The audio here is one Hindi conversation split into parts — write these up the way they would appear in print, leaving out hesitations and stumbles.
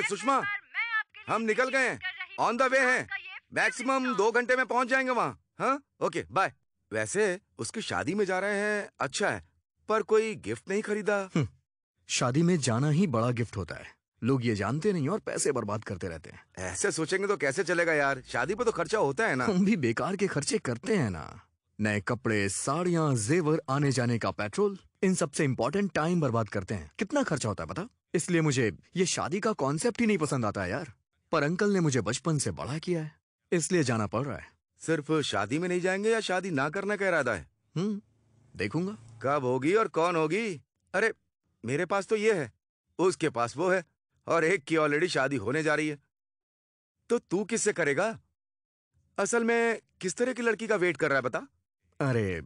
सुषमा, हम निकल गए हैं, ऑन द वे हैं, मैक्सिमम 2 घंटे में पहुंच जाएंगे वहाँ। हाँ, ओके बाय। वैसे उसकी शादी में जा रहे हैं, अच्छा है, पर कोई गिफ्ट नहीं खरीदा। शादी में जाना ही बड़ा गिफ्ट होता है, लोग ये जानते नहीं और पैसे बर्बाद करते रहते हैं। ऐसे सोचेंगे तो कैसे चलेगा यार, शादी पे तो खर्चा होता है ना। हम भी बेकार के खर्चे करते हैं ना, नए कपड़े, साड़ियाँ, जेवर, आने जाने का पेट्रोल, इन सबसे इम्पोर्टेंट टाइम बर्बाद करते हैं। कितना खर्चा होता है पता? इसलिए मुझे ये शादी का कॉन्सेप्ट ही नहीं पसंद आता है यार। पर अंकल ने मुझे बचपन से बड़ा किया है, इसलिए जाना पड़ रहा है। सिर्फ शादी में नहीं जाएंगे या शादी ना करने का इरादा है? देखूंगा कब होगी और कौन होगी। अरे मेरे पास तो ये है, उसके पास वो है, और एक की ऑलरेडी शादी होने जा रही है। तो तू किससे करेगा? असल में किस तरह की लड़की का वेट कर रहा है बता? अरे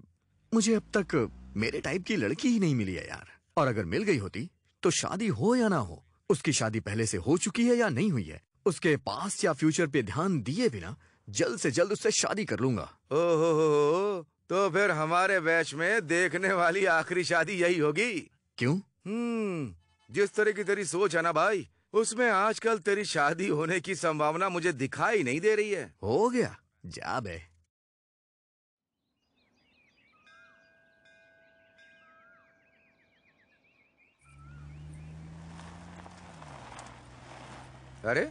मुझे अब तक मेरे टाइप की लड़की ही नहीं मिली है यार। और अगर मिल गई होती तो शादी हो या ना हो, उसकी शादी पहले से हो चुकी है या नहीं हुई है, उसके पास्ट या फ्यूचर पे ध्यान दिए बिना जल्द से जल्द उससे शादी कर लूंगा। ओहो, तो फिर हमारे बैच में देखने वाली आखिरी शादी यही होगी। क्यों? जिस तरह की तेरी सोच है ना भाई, उसमें आजकल तेरी शादी होने की संभावना मुझे दिखाई नहीं दे रही है। हो गया, जा बे। अरे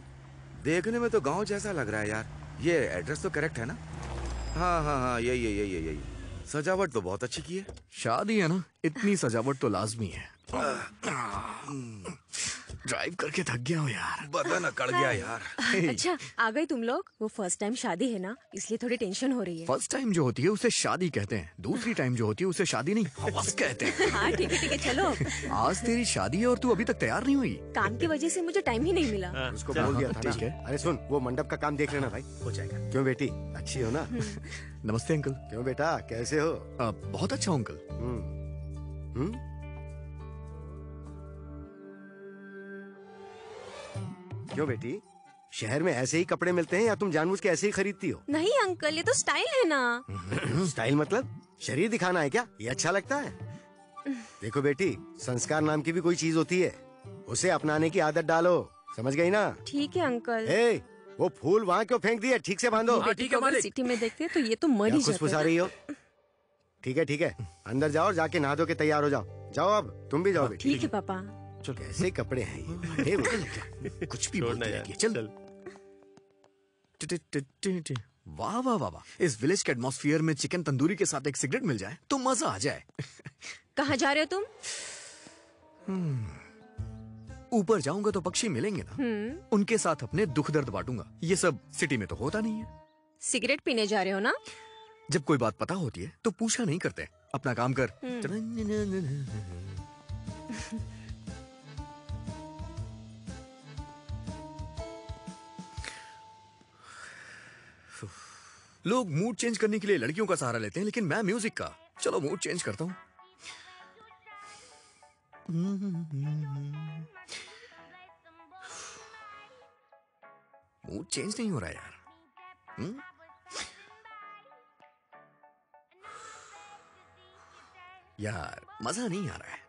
देखने में तो गांव जैसा लग रहा है यार। ये एड्रेस तो करेक्ट है ना? हाँ, यही। सजावट तो बहुत अच्छी की है। शादी है ना, इतनी सजावट तो लाजमी है। ड्राइव करके थक गया हूँ यार, बदन अकड़ गया यार। अच्छा आ गए तुम लोग। वो फर्स्ट टाइम शादी है ना, इसलिए थोड़ी टेंशन हो रही है। फर्स्ट टाइम जो होती है उसे शादी कहते हैं, दूसरी टाइम जो होती है उसे शादी नहीं हवस कहते हैं। हाँ ठीक है चलो। आज तेरी शादी है और तू अभी तक तैयार नहीं हुई। काम की वजह से मुझे टाइम ही नहीं मिला। उसको बोल दिया था ना। ठीक है। अरे सुन, वो मंडप का काम देख लेना भाई, हो जाएगा। क्यों बेटी, अच्छी हो ना? नमस्ते अंकल। क्यों बेटा, कैसे हो? बहुत अच्छा हूँ अंकल। क्यों बेटी, शहर में ऐसे ही कपड़े मिलते हैं या तुम जानबूझ के ऐसे ही खरीदती हो? नहीं अंकल, ये तो स्टाइल है ना। स्टाइल मतलब शरीर दिखाना है क्या? ये अच्छा लगता है? देखो बेटी, संस्कार नाम की भी कोई चीज होती है, उसे अपनाने की आदत डालो, समझ गई ना? ठीक है अंकल। वो फूल वहाँ क्यों फेंक दिए, ठीक से बांधो। ठीक है, सिटी में देखते तो ये तो मर ही जाते। खुशफुसा रही हो? ठीक है, अंदर जाओ और जाके नहा धो के तैयार हो जाओ। जाओ अब तुम भी जाओ बेटी। ठीक है पापा। कैसे कपड़े हैं ये? कुछ भी बोलती रहती है। चल। वाह वाह वाह वाह, इस विलेज के एटमॉस्फेयर में चिकन तंदूरी के साथ एक सिगरेट मिल जाए तो मजा आ जाए। कहाँ जा रहे हो तुम? ऊपर जाऊंगा तो पक्षी मिलेंगे ना, उनके साथ अपने दुख दर्द बांटूंगा। ये सब सिटी में तो होता नहीं है। सिगरेट पीने जा रहे हो ना? जब कोई बात पता होती है तो पूछा नहीं करते, अपना काम कर। लोग मूड चेंज करने के लिए लड़कियों का सहारा लेते हैं, लेकिन मैं म्यूजिक का। चलो मूड चेंज करता हूँ। मूड चेंज नहीं हो रहा यार। यार मजा नहीं आ रहा है।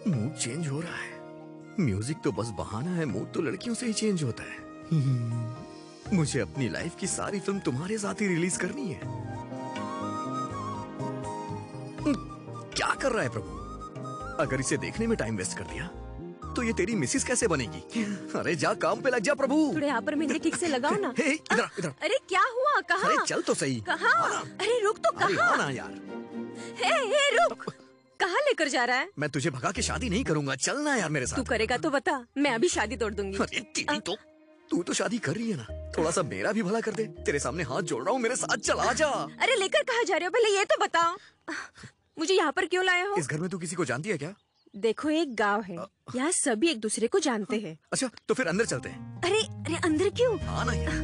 मूड चेंज हो रहा है। म्यूजिक तो बस बहाना है, मूड तो लड़कियों से ही चेंज होता है। मुझे अपनी लाइफ की सारी फिल्म तुम्हारे साथ ही रिलीज करनी है। क्या कर रहा है प्रभु? अगर इसे देखने में टाइम वेस्ट कर दिया तो ये तेरी मिसिस कैसे बनेगी? अरे जा काम पे लग जा प्रभु। थोड़े यहाँ पर मेहंदी ठीक से लगाओ ना। हे, इधर इधर। अरे क्या हुआ? कहाँ? अरे चल तो सही। कहाँ? अरे रुक तो, अरे कहाँ? ना यार। हे रुक, कहाँ लेकर जा रहा है? मैं तुझे भगा के शादी नहीं करूंगा, चलना यार मेरे तू साथ। करेगा तो बता, मैं अभी शादी तोड़ दूंगी। अरे तेरी तो, तू तो शादी कर रही है ना, थोड़ा सा मेरा भी भला कर दे। तेरे सामने हाथ जोड़ रहा हूँ, मेरे साथ चला जा। अरे लेकर कहाँ जा रहे हो, पहले ये तो बताओ। मुझे यहाँ पर क्यों लाए हो? इस घर में तू किसी को जानती है क्या? देखो एक गांव है, यहाँ सभी एक दूसरे को जानते हैं। अच्छा तो फिर अंदर चलते हैं। अरे अरे अंदर क्यों? हाँ ना यार,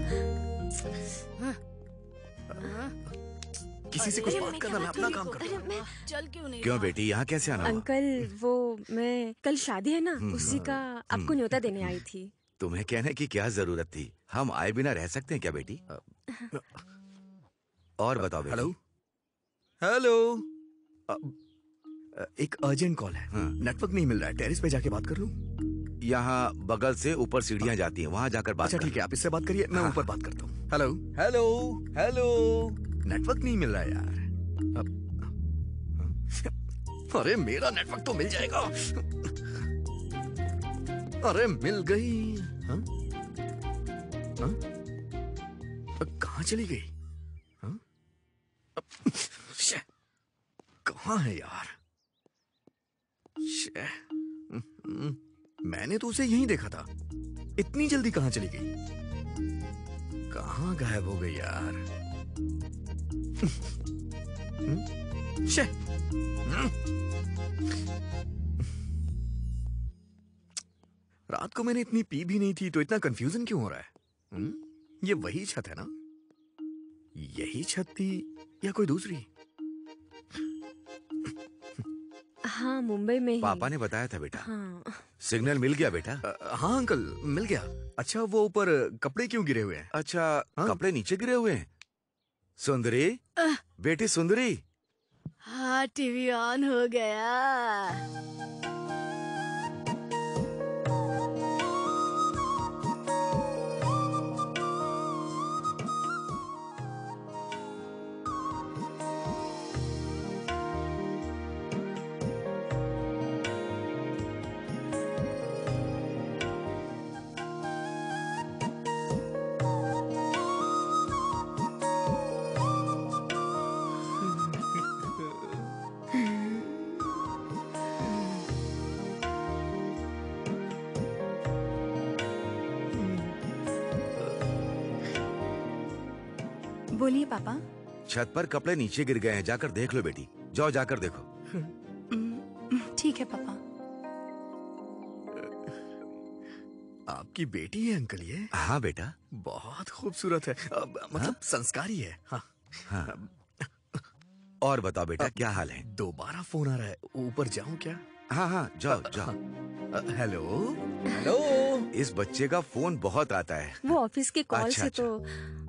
किसी से कुछ बात करना, मैं अपना काम करता हूँ। चल क्यों नहीं? क्यों बेटी, यहाँ कैसे आना हुआ? अंकल वो मैं कल शादी है ना, उसी का आपको न्योता देने आई थी। तुम्हें कहने की क्या जरूरत थी? हम आए बिना रह सकते हैं क्या बेटी? और बताओ बेटी। हेलो हेलो, एक अर्जेंट कॉल है। हाँ। नेटवर्क नहीं मिल रहा है, टेरिस पे जाके बात कर लूं? यहाँ बगल से ऊपर सीढ़ियाँ जाती हैं, वहाँ जाकर बात अच्छा कर। ठीक है, आप इससे बात करिए, मैं हाँ। ऊपर बात करता हूँ। हेलो हेलो हेलो, नेटवर्क नहीं मिल रहा है यार। अरे मेरा नेटवर्क तो मिल जाएगा। अरे मिल गई। हाँ? हाँ? कहाँ चली गई? हाँ? कहाँ है यार? मैंने तो उसे यहीं देखा था, इतनी जल्दी कहाँ चली गई? कहाँ गायब हो गई यार? शे। रात को मैंने इतनी पी भी नहीं थी, तो इतना कंफ्यूजन क्यों हो रहा है? ये वही छत है ना? यही छत थी या कोई दूसरी? हाँ मुंबई में ही। पापा ने बताया था बेटा। हाँ। सिग्नल मिल गया बेटा? हाँ अंकल, मिल गया। अच्छा वो ऊपर कपड़े क्यों गिरे हुए हैं? अच्छा हाँ? कपड़े नीचे गिरे हुए हैं? सुंदरी, बेटी सुंदरी। हाँ टीवी ऑन हो गया। बोलिए पापा। छत पर कपड़े नीचे गिर गए हैं, जाकर देख लो बेटी। जाओ जाकर देखो। ठीक है पापा। आपकी बेटी है अंकल ये? हाँ बेटा। बहुत खूबसूरत है, मतलब संस्कारी है। हाँ। हाँ। और बताओ बेटा, क्या हाल है? दोबारा फोन आ रहा है, ऊपर जाऊं क्या? हाँ हाँ जाओ जाओ। Hello hello. इस बच्चे का फोन बहुत आता है। वो ऑफिस के कॉल अच्छा, से अच्छा। तो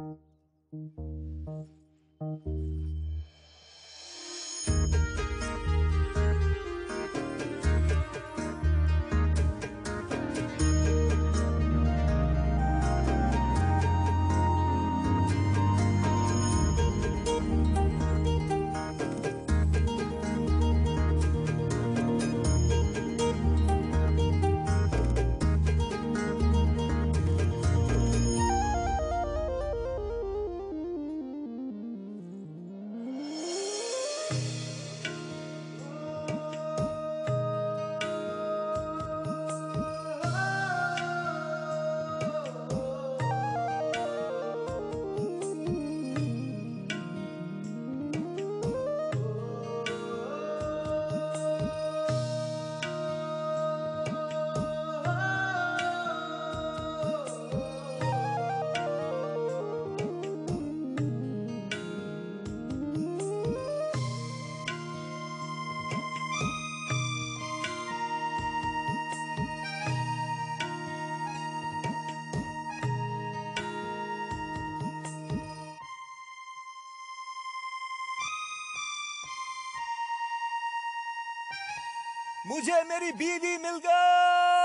मुझे मेरी बीवी मिल गई।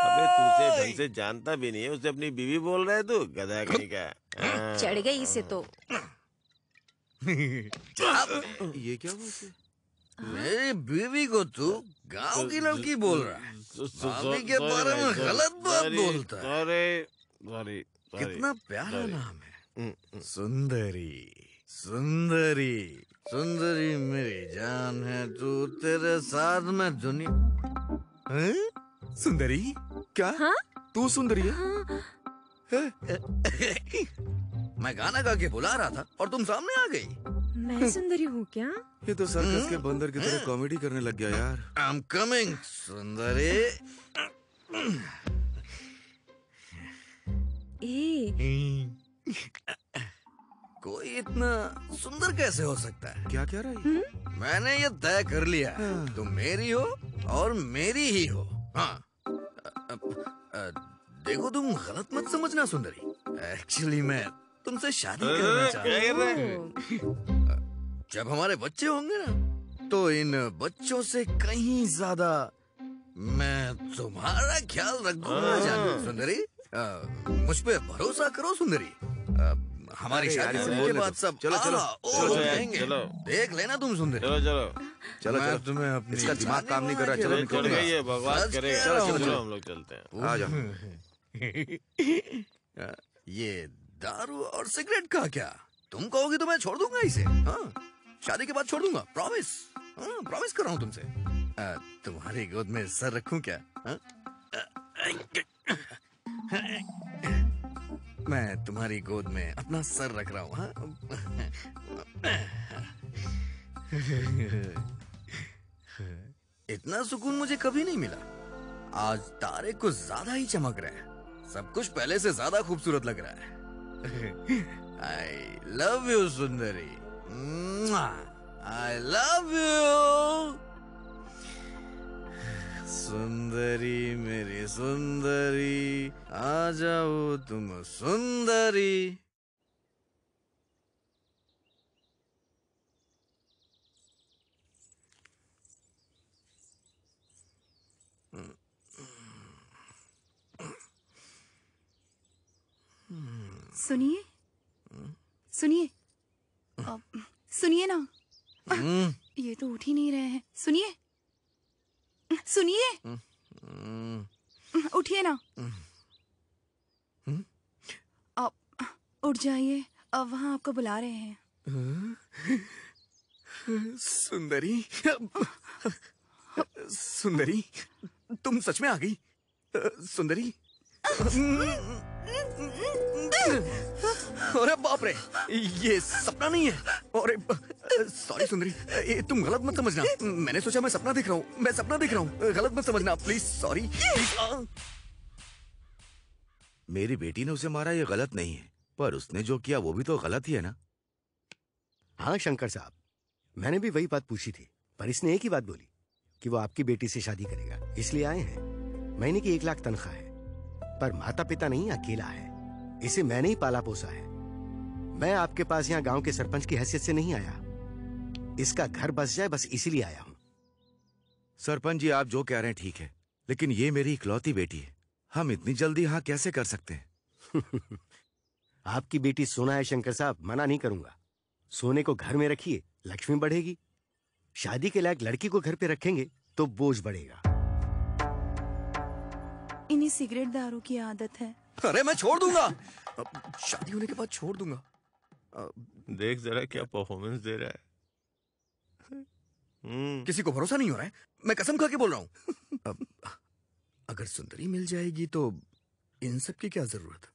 अबे तू उसे ढंग से जानता भी नहीं है, उसे अपनी बीवी बोल रहा है तू, गधा कहीं का। हाँ। चढ़ गई इसे तो। ये क्या हुआ इसे? मेरी बीवी को तू गांव की लड़की बोल रहा है, भाभी के बारे में गलत बात बोलता है। सॉरी कितना प्यारा नाम है, सुंदरी। सुंदरी सुंदरी मेरी जान है, तू तेरे साथ में दुनिया। हैं? सुंदरी क्या? हाँ? तू सुंदरी है? मैं गाना गा के बुला रहा था और तुम सामने आ गई। मैं सुंदरी हूँ क्या? ये तो सर्कस के बंदर की तरह कॉमेडी करने लग गया यार। आई एम कमिंग सुंदरी। कोई इतना सुंदर कैसे हो सकता है? क्या कह रहा है? मैंने ये तय कर लिया है, तुम मेरी हो और मेरी ही हो। हाँ देखो, तुम गलत मत समझना सुंदरी, एक्चुअली मैं तुमसे शादी करना चाहता हूँ। जब हमारे बच्चे होंगे ना, तो इन बच्चों से कहीं ज्यादा मैं तुम्हारा ख्याल रखूंगा जानू सुंदरी। मुझ पे भरोसा करो सुंदरी। हमारी अरे यार, शादी इसे होने बोलने के बाद दो। सब चलो, चलो, चलो चलो, चलो। देख लेना तुम सुंदरी। चलो मैं चलो, तुम्हें अपनी इसका दिमाग काम नहीं कर रहा। चलो चल निकलते गई हैं। है, बकवास करेगा। चलो, चलो चलो। हम लोग चलते हैं। आ जाओ। ये दारू और सिगरेट का क्या? तुम कहोगी तो मैं छोड़ दूंगा इसे। हाँ, शादी के बाद छोड़ दूंगा, प्रॉमिस। हाँ, प्रॉमिस कर रहा हूँ तुमसे। तुम्हारी गोद में सर रखूं क्या? हाँ? मैं तुम्हारी गोद में अपना सर रख रहा हूँ। हाँ? इतना सुकून मुझे कभी नहीं मिला। आज तारे कुछ ज्यादा ही चमक रहे हैं, सब कुछ पहले से ज्यादा खूबसूरत लग रहा है। I love you Sundari, I love you सुंदरी, मेरी सुंदरी, आ जाओ तुम सुंदरी। सुनिए सुनिए सुनिए ना, ये तो उठ ही नहीं रहे हैं। सुनिए सुनिए, उठिए ना। आप उठ जाइए, अब वहाँ आपको बुला रहे हैं। सुंदरी, सुंदरी, तुम सच में आ गई? सुंदरी, अरे बाप रे, ये सपना नहीं है। अरे सॉरी सुंदरी, तुम गलत मत समझना। मैंने सोचा मैं सपना देख रहा हूँ, मैं सपना देख रहा हूँ, गलत मत समझना प्लीज। Sorry please. मेरी बेटी ने उसे मारा, ये गलत नहीं है, पर उसने जो किया वो भी तो गलत ही है ना। हाँ शंकर साहब, मैंने भी वही बात पूछी थी, पर इसने एक ही बात बोली कि वो आपकी बेटी से शादी करेगा, इसलिए आए हैं। महीने की 1 लाख तनख्वाह है, पर माता पिता नहीं, अकेला है। इसे मैंने ही पाला पोसा है। मैं आपके पास यहाँ गांव के सरपंच की हैसियत से नहीं आया, इसका घर बस जाए बस इसीलिए आया हूँ। सरपंच जी, आप जो कह रहे हैं ठीक है, लेकिन ये मेरी इकलौती बेटी है, हम इतनी जल्दी यहाँ कैसे कर सकते हैं? आपकी बेटी सोना है शंकर साहब, मना नहीं करूंगा। सोने को घर में रखिए, लक्ष्मी बढ़ेगी। शादी के लायक लड़की को घर पे रखेंगे तो बोझ बढ़ेगा। इन्हें सिगरेट दारू की आदत है। अरे मैं छोड़ दूंगा, शादी होने के बाद छोड़ दूंगा। देख जरा क्या परफॉर्मेंस दे रहा है। किसी को भरोसा नहीं हो रहा है, मैं कसम खा के बोल रहा हूँ। अगर सुंदरी मिल जाएगी तो इन सब की क्या जरूरत?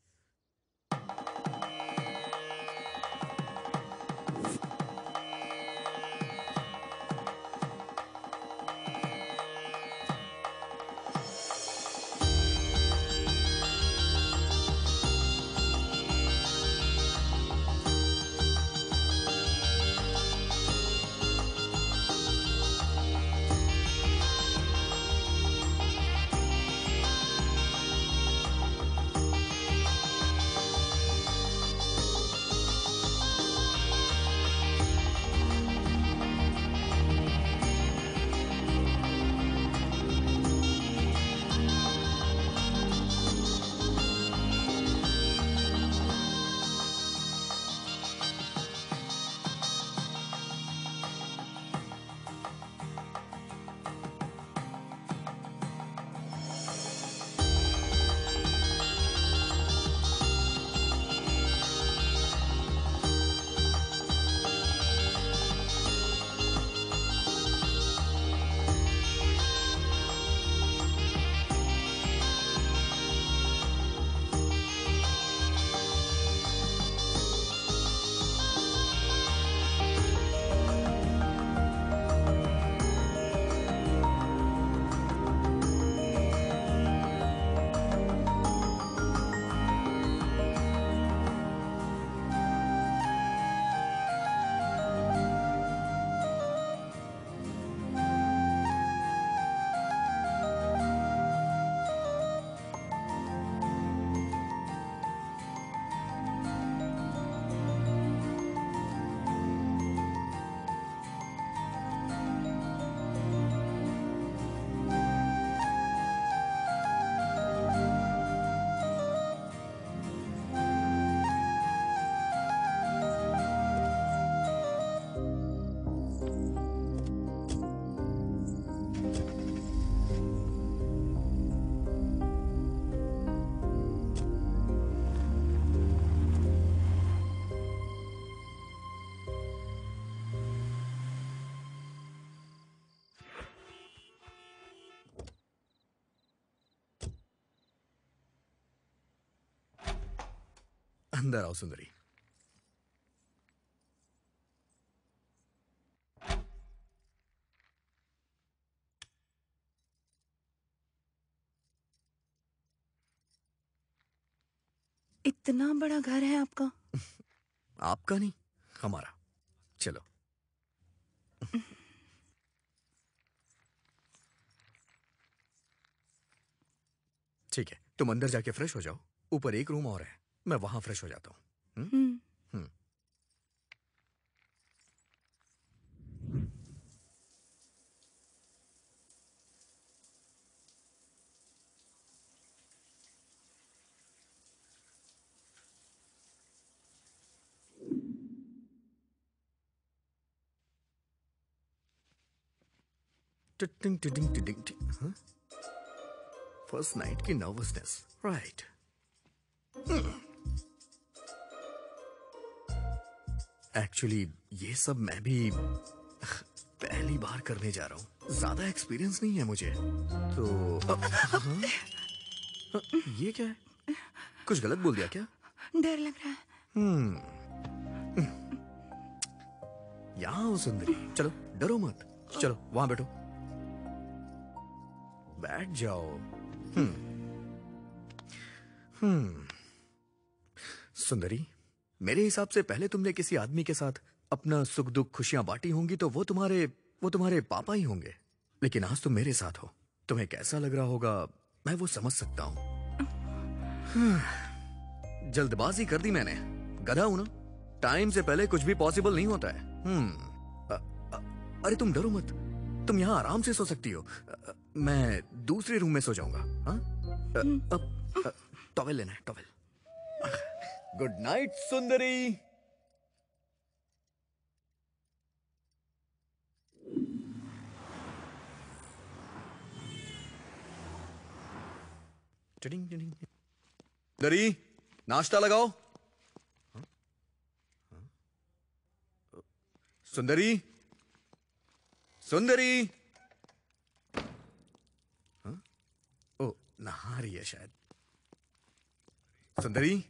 अंदर आओ सुंदरी। इतना बड़ा घर है आपका? आपका नहीं, हमारा। चलो। ठीक है, तुम अंदर जाके फ्रेश हो जाओ। ऊपर एक रूम और है, मैं वहां फ्रेश हो जाता हूँ। फर्स्ट नाइट की नर्वसनेस, राइट। एक्चुअली ये सब मैं भी पहली बार करने जा रहा हूँ, ज्यादा एक्सपीरियंस नहीं है मुझे तो। ये क्या है? कुछ गलत बोल दिया क्या? डर लग रहा है। यहाँ हो सुंदरी, चलो डरो मत, चलो वहां बैठो, बैठ जाओ। सुंदरी, मेरे हिसाब से पहले तुमने किसी आदमी के साथ अपना सुख दुख खुशियां बांटी होंगी तो वो तुम्हारे पापा ही होंगे। लेकिन आज तुम मेरे साथ हो, तुम्हें कैसा लग रहा होगा मैं वो समझ सकता हूं। जल्दबाजी कर दी मैंने, गधा हूं ना, टाइम से पहले कुछ भी पॉसिबल नहीं होता है। अरे तुम डरो मत, तुम यहाँ आराम से सो सकती हो, मैं दूसरे रूम में सो जाऊंगा। टॉवेल लेना है, टॉवेल। गुड नाइट सुंदरी। सुंदरी, नाश्ता लगाओ। सुंदरी, सुंदरी। ओ, नहा रही है शायद। सुंदरी,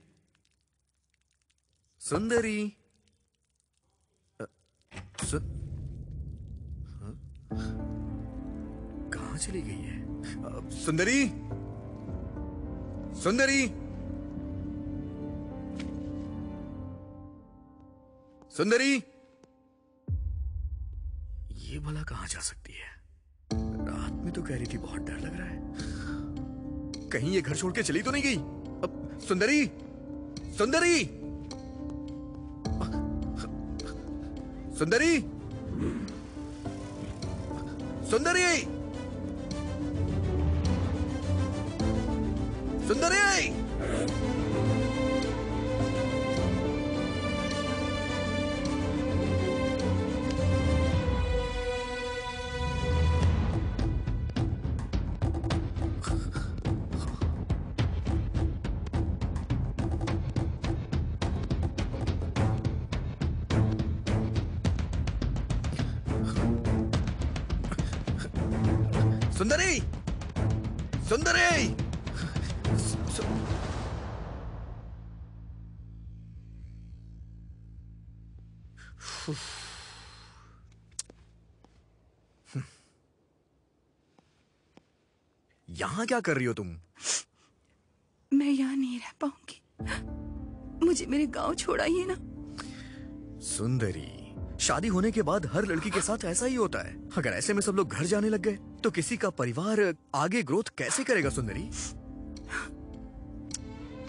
सुंदरी। कहाँ चली गई है? सुंदरी, सुंदरी, सुंदरी। ये भला कहाँ जा सकती है? रात में तो कह रही थी बहुत डर लग रहा है, कहीं ये घर छोड़ के चली तो नहीं गई? सुंदरी, सुंदरी, सुंदरी, सुंदरी, सुंदरी। सुंदरी, सुंदरी। यहां क्या कर रही हो तुम? मैं यहाँ नहीं रह पाऊंगी, मुझे मेरे गांव छोड़ाइए ना। सुंदरी, शादी होने के बाद हर लड़की के साथ ऐसा ही होता है। अगर ऐसे में सब लोग घर जाने लग गए तो किसी का परिवार आगे ग्रोथ कैसे करेगा? सुंदरी,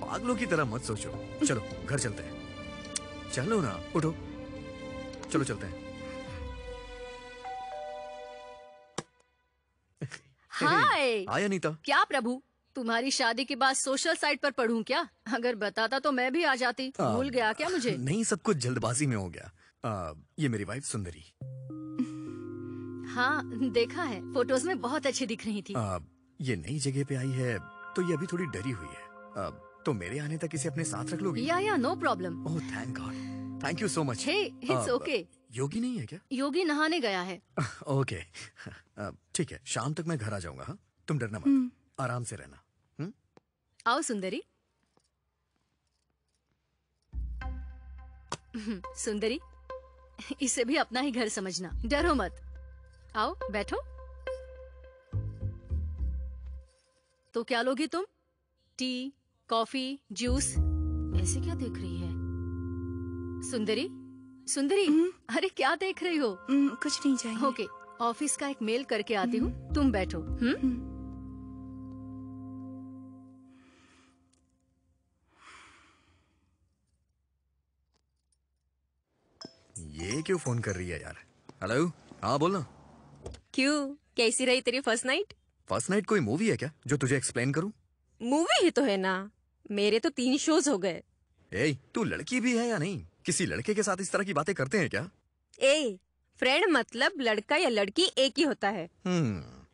पागलों की तरह मत सोचो। चलो घर चलते हैं। चलो ना, उठो, चलो चलते हैं। हाय। हाय अनीता। क्या प्रभु, तुम्हारी शादी के बाद सोशल साइट पर पढ़ूं क्या? अगर बताता तो मैं भी आ जाती। भूल गया क्या मुझे? नहीं, सब कुछ जल्दबाजी में हो गया। ये मेरी वाइफ सुंदरी। हाँ, देखा है, फोटोज में बहुत अच्छी दिख रही थी। ये नई जगह पे आई है तो ये अभी थोड़ी डरी हुई है। तो मेरे आने तक इसे अपने साथ रख लोगी? या no problem. Oh thank God, thank you so much. Hey, it's okay. Yogi नहीं है क्या? योगी नहाने गया है। ओके, ठीक है, शाम तक मैं घर आ जाऊंगा। हाँ, तुम डरना मत, आराम से रहना। आओ सुंदरी। सुंदरी, इसे भी अपना ही घर समझना, डरो मत। आओ बैठो। तो क्या लोगी तुम? T, coffee, juice? ऐसे क्या देख रही है? सुंदरी, सुंदरी, अरे क्या देख रही हो? कुछ नहीं चाहिए। ओके, ऑफिस का एक मेल करके आती हूँ, तुम बैठो। ये क्यों फोन कर रही है यार? हेलो, हाँ बोलना। क्यों, कैसी रही तेरी फर्स्ट नाइट? फर्स्ट नाइट कोई मूवी है क्या जो तुझे एक्सप्लेन करूं? मूवी ही तो है ना, मेरे तो 3 शोज हो गए। ए, तू लड़की भी है या नहीं? किसी लड़के के साथ इस तरह की बातें करते हैं क्या? ए, फ्रेंड मतलब लड़का या लड़की एक ही होता है।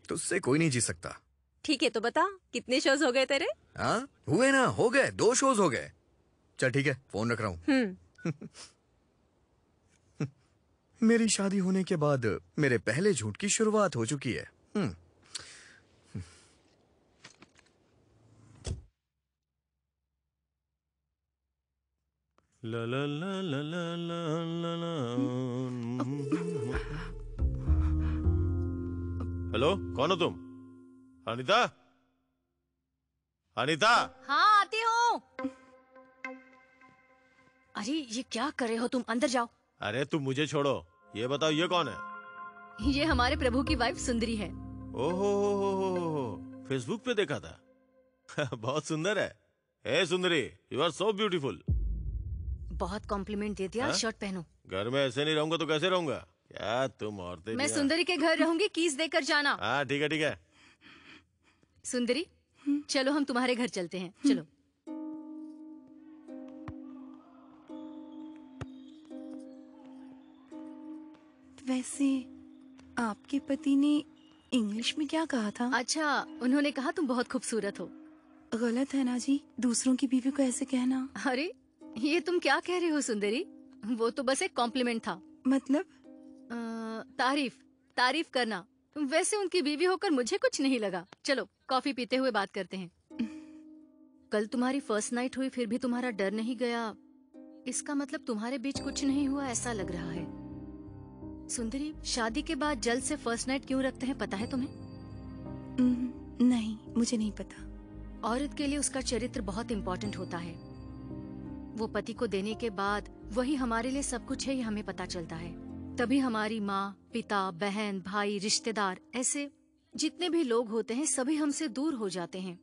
तुझसे कोई नहीं जीत सकता। ठीक है तो बता, कितने शोज हो गए तेरे? हाँ हुए ना, हो गए, 2 शोज हो गए। चल ठीक है, फोन रख रहा हूँ। मेरी शादी होने के बाद मेरे पहले झूठ की शुरुआत हो चुकी है। ला ला ला ला ला ला ला। हेलो, कौन हो तुम? अनीता? अनीता? हाँ आती हूँ। अरे ये क्या कर रहे हो तुम? अंदर जाओ। अरे तुम मुझे छोड़ो, ये बताओ ये कौन है? ये हमारे प्रभु की वाइफ सुंदरी है। ओहो, फेसबुक पे देखा था। बहुत सुंदर है। ए सुंदरी, यू आर सो ब्यूटीफुल। बहुत कॉम्प्लीमेंट दे दिया। शर्ट पहनो। घर में ऐसे नहीं रहूंगा तो कैसे रहूंगा? क्या तुम औरतें। मैं सुंदरी के घर रहूंगी, कीज देकर जाना। हाँ ठीक है ठीक है। सुंदरी, चलो हम तुम्हारे घर चलते हैं, चलो। वैसे आपके पति ने इंग्लिश में क्या कहा था? अच्छा, उन्होंने कहा तुम बहुत खूबसूरत हो। गलत है ना जी, दूसरों की बीवी को ऐसे कहना। अरे ये तुम क्या कह रहे हो सुंदरी? वो तो बस एक कॉम्प्लीमेंट था। मतलब? तारीफ करना। वैसे उनकी बीवी होकर मुझे कुछ नहीं लगा। चलो कॉफी पीते हुए बात करते हैं। कल तुम्हारी फर्स्ट नाइट हुई, फिर भी तुम्हारा डर नहीं गया। इसका मतलब तुम्हारे बीच कुछ नहीं हुआ, ऐसा लग रहा है। सुंदरी, शादी के बाद जल्द से फर्स्ट नाइट क्यों रखते हैं, पता है तुम्हें? नहीं, मुझे नहीं पता। औरत के लिए उसका चरित्र बहुत इम्पोर्टेंट होता है। वो पति को देने के बाद वही हमारे लिए सब कुछ है, ये हमें पता चलता है। तभी हमारी माँ, पिता, बहन, भाई, रिश्तेदार, ऐसे जितने भी लोग होते हैं सभी हमसे दूर हो जाते हैं।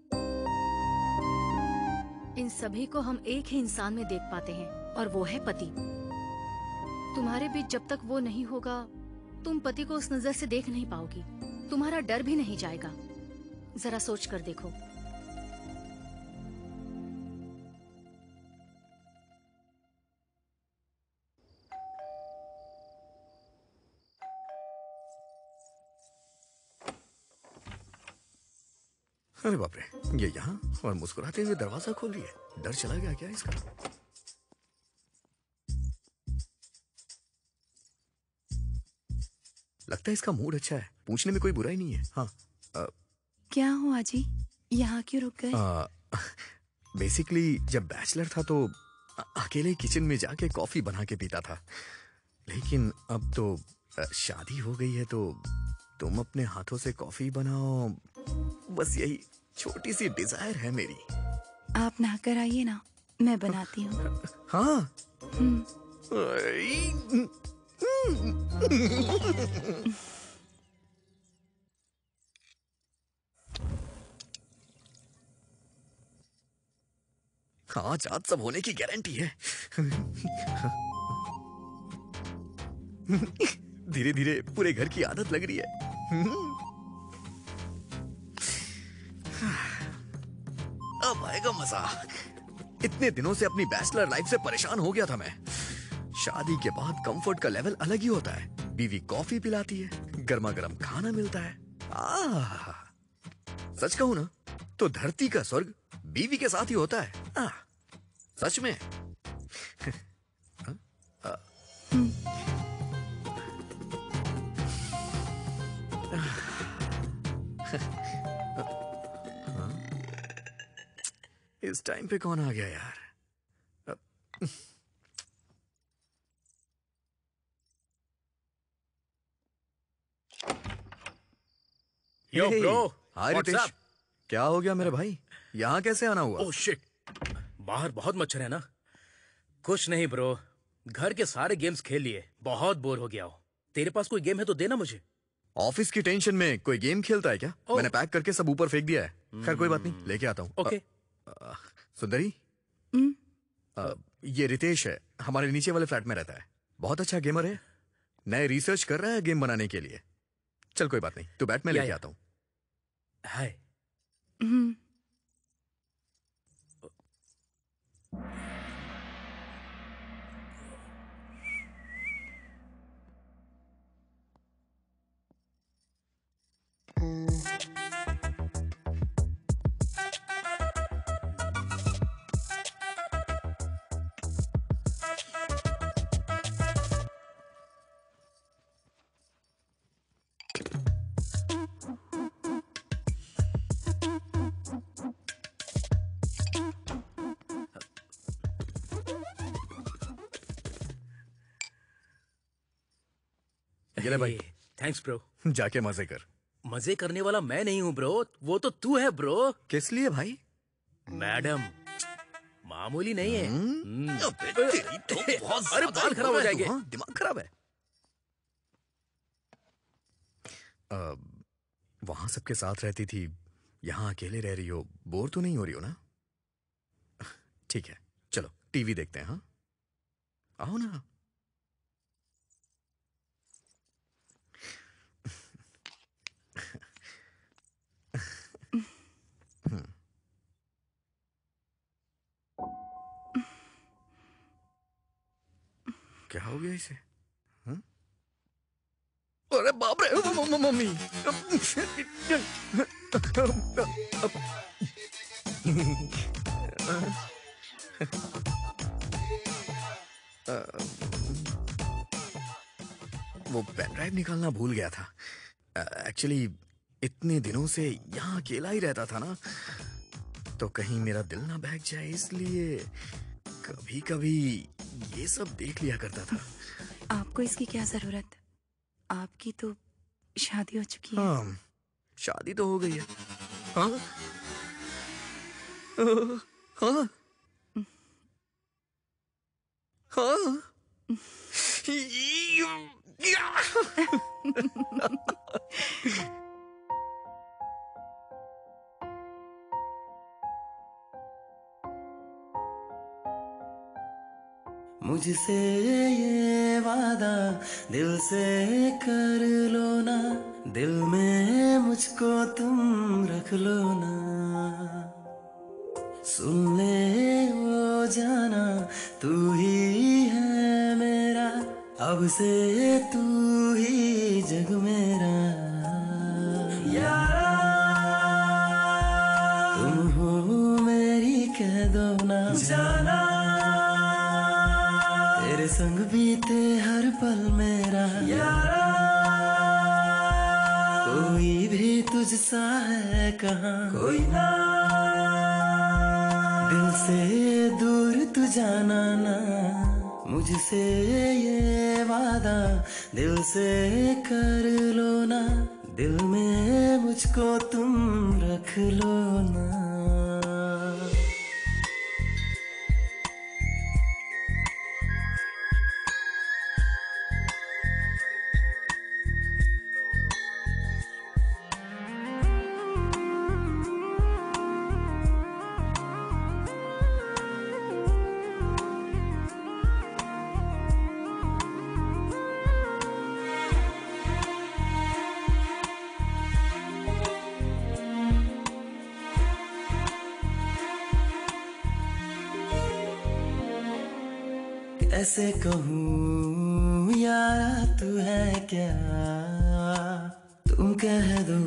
इन सभी को हम एक ही इंसान में देख पाते हैं और वो है पति। तुम्हारे बीच जब तक वो नहीं होगा, तुम पति को उस नजर से देख नहीं पाओगी। तुम्हारा डर भी नहीं जाएगा। जरा सोच कर देखो। अरे बाप रे, ये यहाँ और मुस्कुराते हुए दरवाजा खोल रही है। डर चला गया क्या इसका? लगता है इसका मूड अच्छा है, पूछने में कोई बुराई नहीं है। हाँ क्या हुआ जी, यहाँ क्यों रुक गए? बेसिकली जब बैचलर था तो अकेले किचन में जाके कॉफी बना के पीता था, लेकिन अब तो शादी हो गई है तो तुम अपने हाथों से कॉफी बनाओ, बस यही छोटी सी डिजायर है मेरी। आप नहाकर आइए ना, मैं बनाती हूँ। हाँ। आज आज सब होने की गारंटी है। धीरे धीरे पूरे घर की आदत लग रही है। अब आएगा मजा। इतने दिनों से अपनी बैचलर लाइफ से परेशान हो गया था मैं। शादी के बाद कंफर्ट का लेवल अलग ही होता है। बीवी कॉफी पिलाती है, गर्मा गर्म खाना मिलता है। सच कहूं ना तो धरती का स्वर्ग बीवी के साथ ही होता है। सच में। इस टाइम पे कौन आ गया यार? Yo bro, hi what's Ritesh, up? क्या हो गया मेरे भाई? यहाँ कैसे आना हुआ? ओह शिट, बाहर बहुत मच्छर है ना। कुछ नहीं ब्रो, घर के सारे गेम्स खेल लिए, बहुत बोर हो गया हूँ। तेरे पास कोई गेम है तो देना मुझे। ऑफिस की टेंशन में कोई गेम खेलता है क्या? मैंने पैक करके सब ऊपर फेंक दिया है। खैर कोई बात नहीं, लेके आता हूँ। ओके। सुंदरी, ये रितेश है, हमारे नीचे वाले फ्लैट में रहता है। बहुत अच्छा गेमर है, नए रिसर्च कर रहा है गेम बनाने के लिए। चल कोई बात नहीं, तू बैठ, मैं लेके आता हूँ। हाय। ये ले भाई, थैंक्स ब्रो। जाके मजे कर। मजे करने वाला मैं नहीं हूँ ब्रो, वो तो तू है ब्रो। किस लिए भाई? मैडम मामूली नहीं है। बहुत अरे बाल खराब हो जाएंगे। दिमाग खराब है। वहां सबके साथ रहती थी, यहाँ अकेले रह रही हो, बोर तो नहीं हो रही हो ना? ठीक है, चलो टीवी देखते हैं। हाँ आओ ना। क्या हो गया इसे? अरे बाप रे, मम्मी। वो पेन ड्राइव निकालना भूल गया था। एक्चुअली इतने दिनों से यहाँ अकेला ही रहता था ना, तो कहीं मेरा दिल ना बहक जाए, इसलिए कभी कभी ये सब देख लिया करता था। आपको इसकी क्या जरूरत? आपकी तो शादी हो चुकी है। हाँ, शादी तो हो गई है। हाँ हाँ हाँ। मुझसे ये वादा दिल से कर लो ना, दिल में मुझको तुम रख लो ना। सुन ले वो जाना, तू ही है मेरा, अब से तू ही जग मेरा। यारा तुम हो मेरी, कह दो ना जाना, तेरे संग बीते हर पल मेरा। यारा कोई भी तुझसा है कहाँ, कोई ना, दिल से दूर तू जाना ना। मुझसे ये वादा दिल से कर लो ना, दिल में मुझको तुम रख लो ना। कैसे कहूँ यारा तू है क्या, तुम कह दो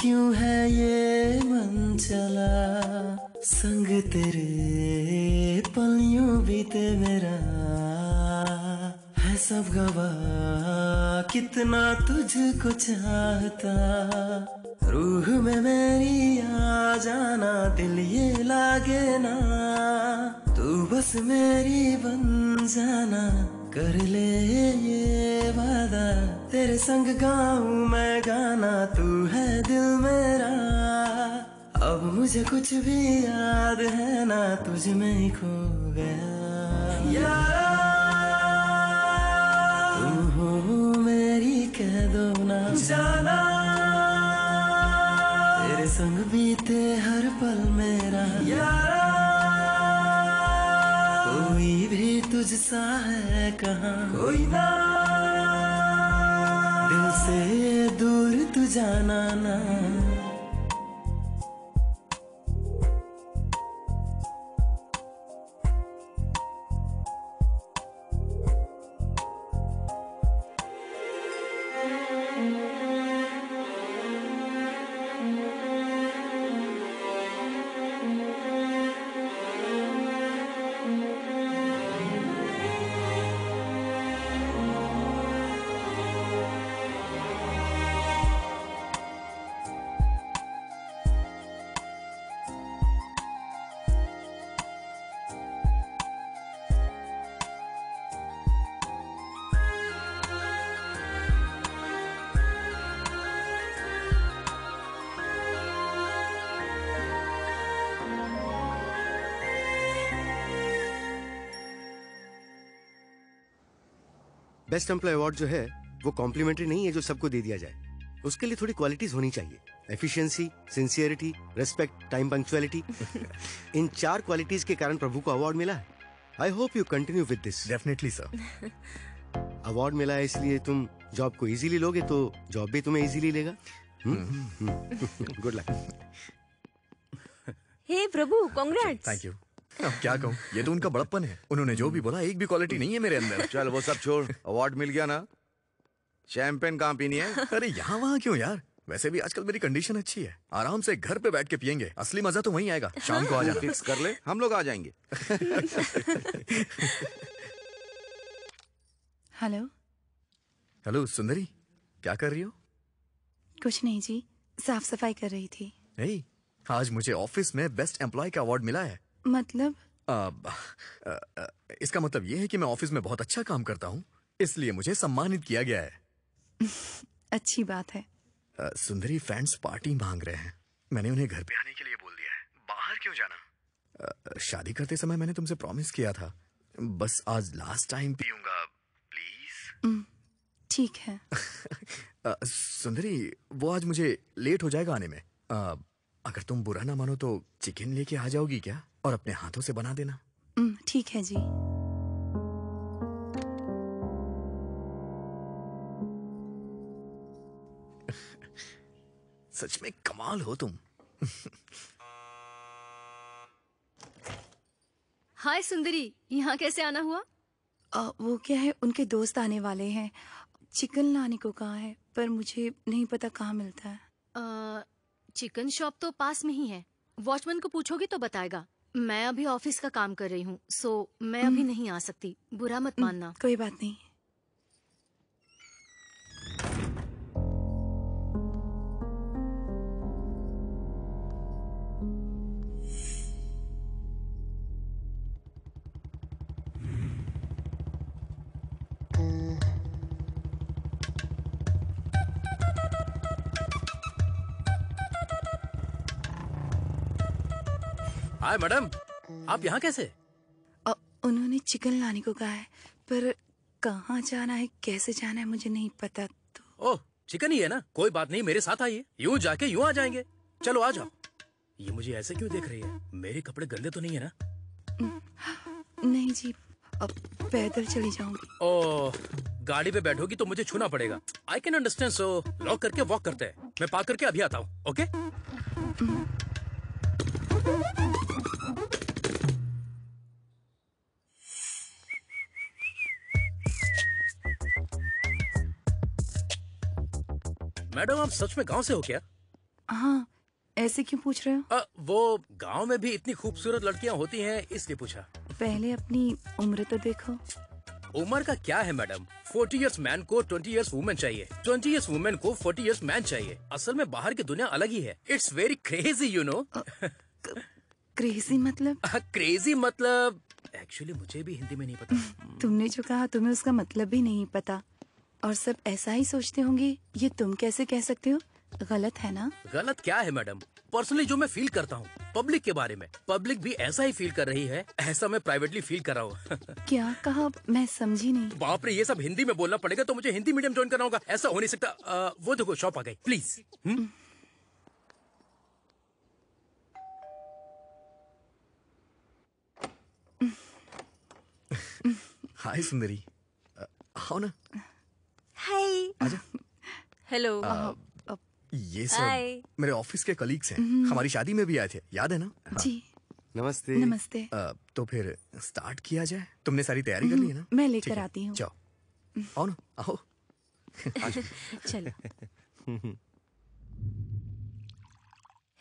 क्यों है ये मन चला। संग तेरे पल यूं बीते मेरा, है सब गवाह कितना तुझको चाहता। रूह में मेरी आ जाना, दिल ये लागे ना, तू बस मेरी बन जाना। कर ले ये वादा, तेरे संग गाऊं मैं गाना, तू है दिल मेरा। अब मुझे कुछ भी याद है ना, तुझ में ही खो गया यारा। तुम हो मेरी कह दो ना जाना, तेरे संग बीते हर पल मेरा यारा। कोई भी तुझसा है कहाँ, कोई ना, दिल से दूर तू जाना ना। बेस्ट एम्प्लॉय अवार्ड जो है वो कॉम्प्लीमेंट्री नहीं है जो सबको दे दिया जाए, उसके लिए थोड़ी क्वालिटीज होनी चाहिए। Efficiency, sincerity, respect, time punctuality. इन 4 क्वालिटीज के कारण प्रभु को अवार्ड मिला है। I hope you continue with this. Definitely sir. Award मिला है इसलिए तुम जॉब को इजीली लोगे तो जॉब भी तुम्हें इजीली लेगा। Good luck. हे प्रभु, कांग्रेट्स। Thank you. अब क्या कहूँ, ये तो उनका बड़प्पन है। उन्होंने जो भी बोला एक भी क्वालिटी नहीं है मेरे अंदर। चल वो सब छोड़, अवार्ड मिल गया ना, शैंपेन कहाँ पीनी है? अरे यहाँ वहाँ क्यों यार, वैसे भी आजकल मेरी कंडीशन अच्छी है, आराम से घर पे बैठ के पियेंगे। असली मजा तो वहीं आएगा। शाम को आ जाना। फिक्स कर ले, हम लोग आ जाएंगे। हेलो। हेलो सुंदरी, क्या कर रही हो? कुछ नहीं जी, साफ सफाई कर रही थी। hey, आज मुझे ऑफिस में बेस्ट एम्प्लॉय का अवार्ड मिला है। मतलब? इसका मतलब ये है कि मैं ऑफिस में बहुत अच्छा काम करता हूँ, इसलिए मुझे सम्मानित किया गया है। अच्छी बात है। सुंदरी फ्रेंड्स पार्टी मांग रहे हैं, मैंने उन्हें घर पे आने के लिए बोल दिया है। बाहर क्यों जाना? शादी करते समय मैंने तुमसे प्रॉमिस किया था, बस आज लास्ट टाइम पीऊंगा, प्लीज। ठीक है। सुंदरी, वो आज मुझे लेट हो जाएगा आने में। अगर तुम बुरा ना मानो तो चिकन लेके आ जाओगी क्या, और अपने हाथों से बना देना। ठीक है जी। सच में कमाल हो तुम। हाय सुंदरी, यहाँ कैसे आना हुआ? वो क्या है, उनके दोस्त आने वाले हैं, चिकन लाने को कहा है, पर मुझे नहीं पता कहाँ मिलता है। चिकन शॉप तो पास में ही है, वॉचमैन को पूछोगी तो बताएगा। मैं अभी ऑफिस का काम कर रही हूँ, सो मैं अभी नहीं आ सकती, बुरा मत मानना। कोई बात नहीं। हाय मैडम, आप यहाँ कैसे? उन्होंने चिकन लाने को कहा है, पर कहाँ जाना है, कैसे जाना है मुझे नहीं पता। तो ओह, चिकन ही है ना, कोई बात नहीं, मेरे साथ आइए, यूं जाके यूं आ जाएंगे। चलो आ जाओ। ये मुझे ऐसे क्यों देख रही है? मेरे कपड़े गंदे तो नहीं है ना? नहीं जी, अब पैदल चली जाऊंगी। ओह, गाड़ी पे बैठोगी तो मुझे छूना पड़ेगा। I can understand, so lock करके वॉक करते हैं। मैं पार्क करके अभी आता हूँ। ओके? मैडम, आप सच में गांव से हो क्या? हाँ, ऐसे क्यों पूछ रहे हो? वो गांव में भी इतनी खूबसूरत लड़कियां होती हैं, इसलिए पूछा। पहले अपनी उम्र तो देखो। उम्र का क्या है मैडम? 40 इयर्स मैन को 20 इयर्स वुमेन चाहिए, 20 इयर्स वुमेन को 40 इयर्स मैन चाहिए। असल में बाहर की दुनिया अलग ही है। It's very crazy, you know. Crazy मतलब? क्रेजी मतलब एक्चुअली मुझे भी हिंदी में नहीं पता। तुमने जो कहा तुम्हें उसका मतलब भी नहीं पता, और सब ऐसा ही सोचते होंगे, ये तुम कैसे कह सकते हो? गलत है ना? गलत क्या है मैडम? पर्सनली जो मैं फील करता हूँ पब्लिक के बारे में, पब्लिक भी ऐसा ही फील कर रही है, ऐसा मैं प्राइवेटली फील कर रहा हूँ। क्या कहा? मैं समझी नहीं। बाप रे, ये सब हिंदी में बोलना पड़ेगा तो मुझे हिंदी मीडियम ज्वाइन करना होगा, ऐसा हो नहीं सकता। वो देखो शॉप आ गई, प्लीज। हाय सुंदरी, आओ ना। हाय। आजा। हेलो। ये हाय। सब मेरे ऑफिस के कलीग्स हैं, हमारी शादी में भी आए थे, याद है ना? जी नमस्ते। नमस्ते। तो फिर स्टार्ट किया जाए। तुमने सारी तैयारी कर ली है ना? मैं ठीक लेकर है, आती हूँ। जाओ, आओ ना, आओ। चलो।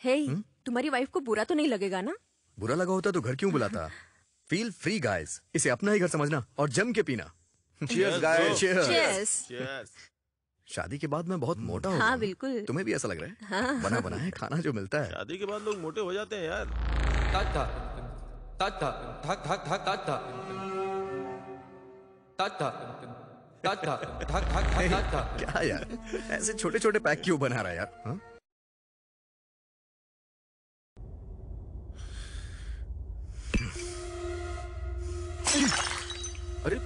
हे, तुम्हारी वाइफ को बुरा तो नहीं लगेगा ना? बुरा लगा होता तो घर क्यों बुलाता? फील फ्री गाइस, इसे अपना ही घर समझना और जम के पीना। Cheers, guys. Cheers. Cheers. शादी के बाद मैं बहुत मोटा हो गया हाँ हूँ। बिल्कुल। तुम्हें भी ऐसा लग रहा है? हाँ। बना बनाया खाना जो मिलता है। शादी के बाद लोग मोटे हो जाते हैं यार। क्या यार, ऐसे छोटे छोटे पैक क्यों बना रहा है यार? हाँ? अरे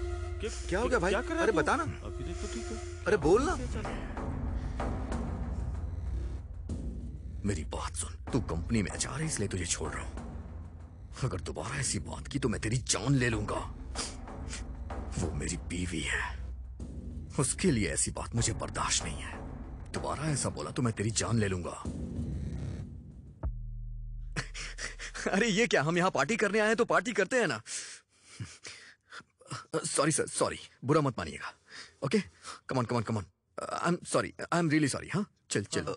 क्या हो गया भाई? क्या कर रहा है अरे तू? बता ना। अभी देख तो ठीक है। अरे बोल ना। मेरी बात सुन, तू कंपनी में HR है इसलिए तुझे छोड़ रहा हूं। अगर दोबारा ऐसी बात की तो मैं तेरी जान ले लूंगा। वो मेरी बीवी है, उसके लिए ऐसी बात मुझे बर्दाश्त नहीं है। दोबारा ऐसा बोला तो मैं तेरी जान ले लूंगा। अरे ये क्या, हम यहाँ पार्टी करने आए हैं तो पार्टी करते हैं ना। सॉरी सर, सॉरी, बुरा मत मानिएगा। Okay, come on come on come on. I am sorry, I am really sorry. हाँ चल चल,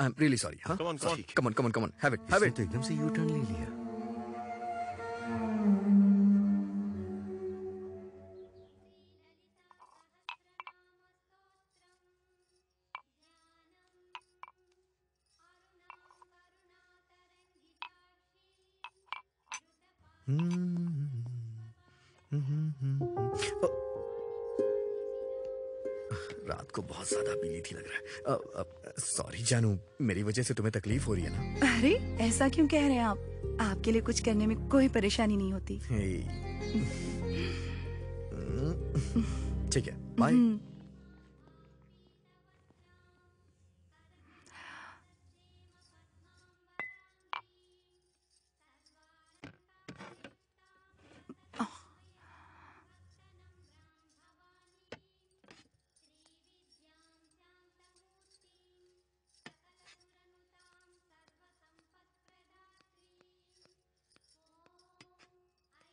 आई एम रियली सॉरी। हाँ Come on, come on. Come on come on come on, have it have it. तो एकदम से यू टर्न ले लिया। रात को बहुत ज्यादा पीली थी लग रहा है। सॉरी जानू, मेरी वजह से तुम्हें तकलीफ हो रही है ना? अरे ऐसा क्यों कह रहे हैं आप? आपके लिए कुछ करने में कोई परेशानी नहीं होती। ठीक है, बाय।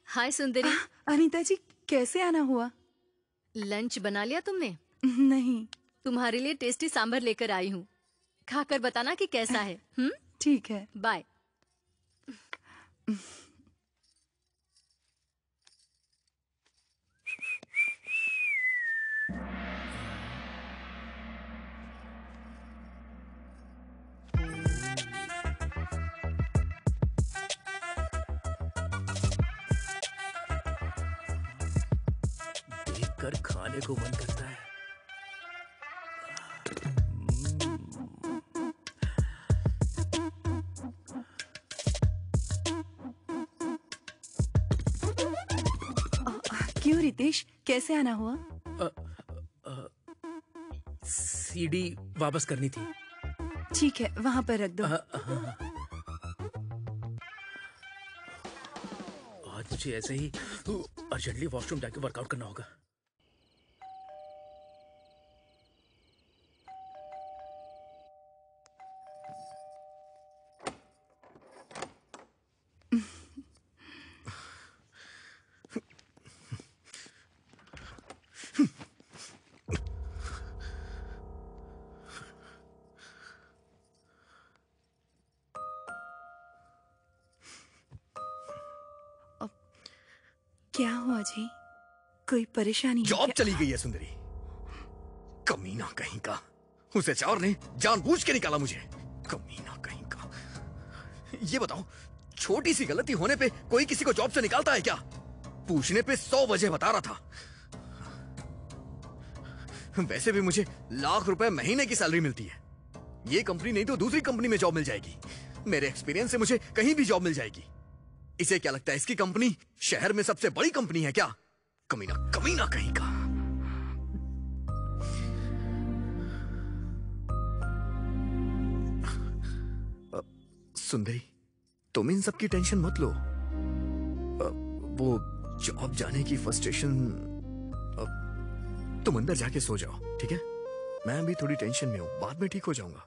हाय सुंदरी। अनीता जी, कैसे आना हुआ? लंच बना लिया तुमने? नहीं। तुम्हारे लिए टेस्टी सांभर लेकर आई हूँ, खाकर बताना कि कैसा है। ठीक है। बाय। देखकर खाने को मन करता है। क्यों रितेश, कैसे आना हुआ? सीडी वापस करनी थी। ठीक है, वहाँ पर रख दो। आज मुझे ऐसे ही अर्जेंटली वॉशरूम जाके वर्कआउट करना होगा। क्या हुआ जी? कोई परेशानी है जॉब क्या? चली गई है सुंदरी, कमीना कहीं का। उस HR ने जानबूझ के निकाला मुझे, कमीना कहीं का। ये बताओ, छोटी सी गलती होने पे कोई किसी को जॉब से निकालता है क्या? पूछने पे 100 वजह बता रहा था। वैसे भी मुझे लाख रुपए महीने की सैलरी मिलती है। ये कंपनी नहीं तो दूसरी कंपनी में जॉब मिल जाएगी। मेरे एक्सपीरियंस से मुझे कहीं भी जॉब मिल जाएगी। इसे क्या लगता है, इसकी कंपनी शहर में सबसे बड़ी कंपनी है क्या? कमीना कमीना कहीं का। सुंदरी, तुम इन सब की टेंशन मत लो। वो जॉब जाने की फ्रस्ट्रेशन, तुम अंदर जाके सो जाओ, ठीक है? मैं भी थोड़ी टेंशन में हूं, बाद में ठीक हो जाऊंगा।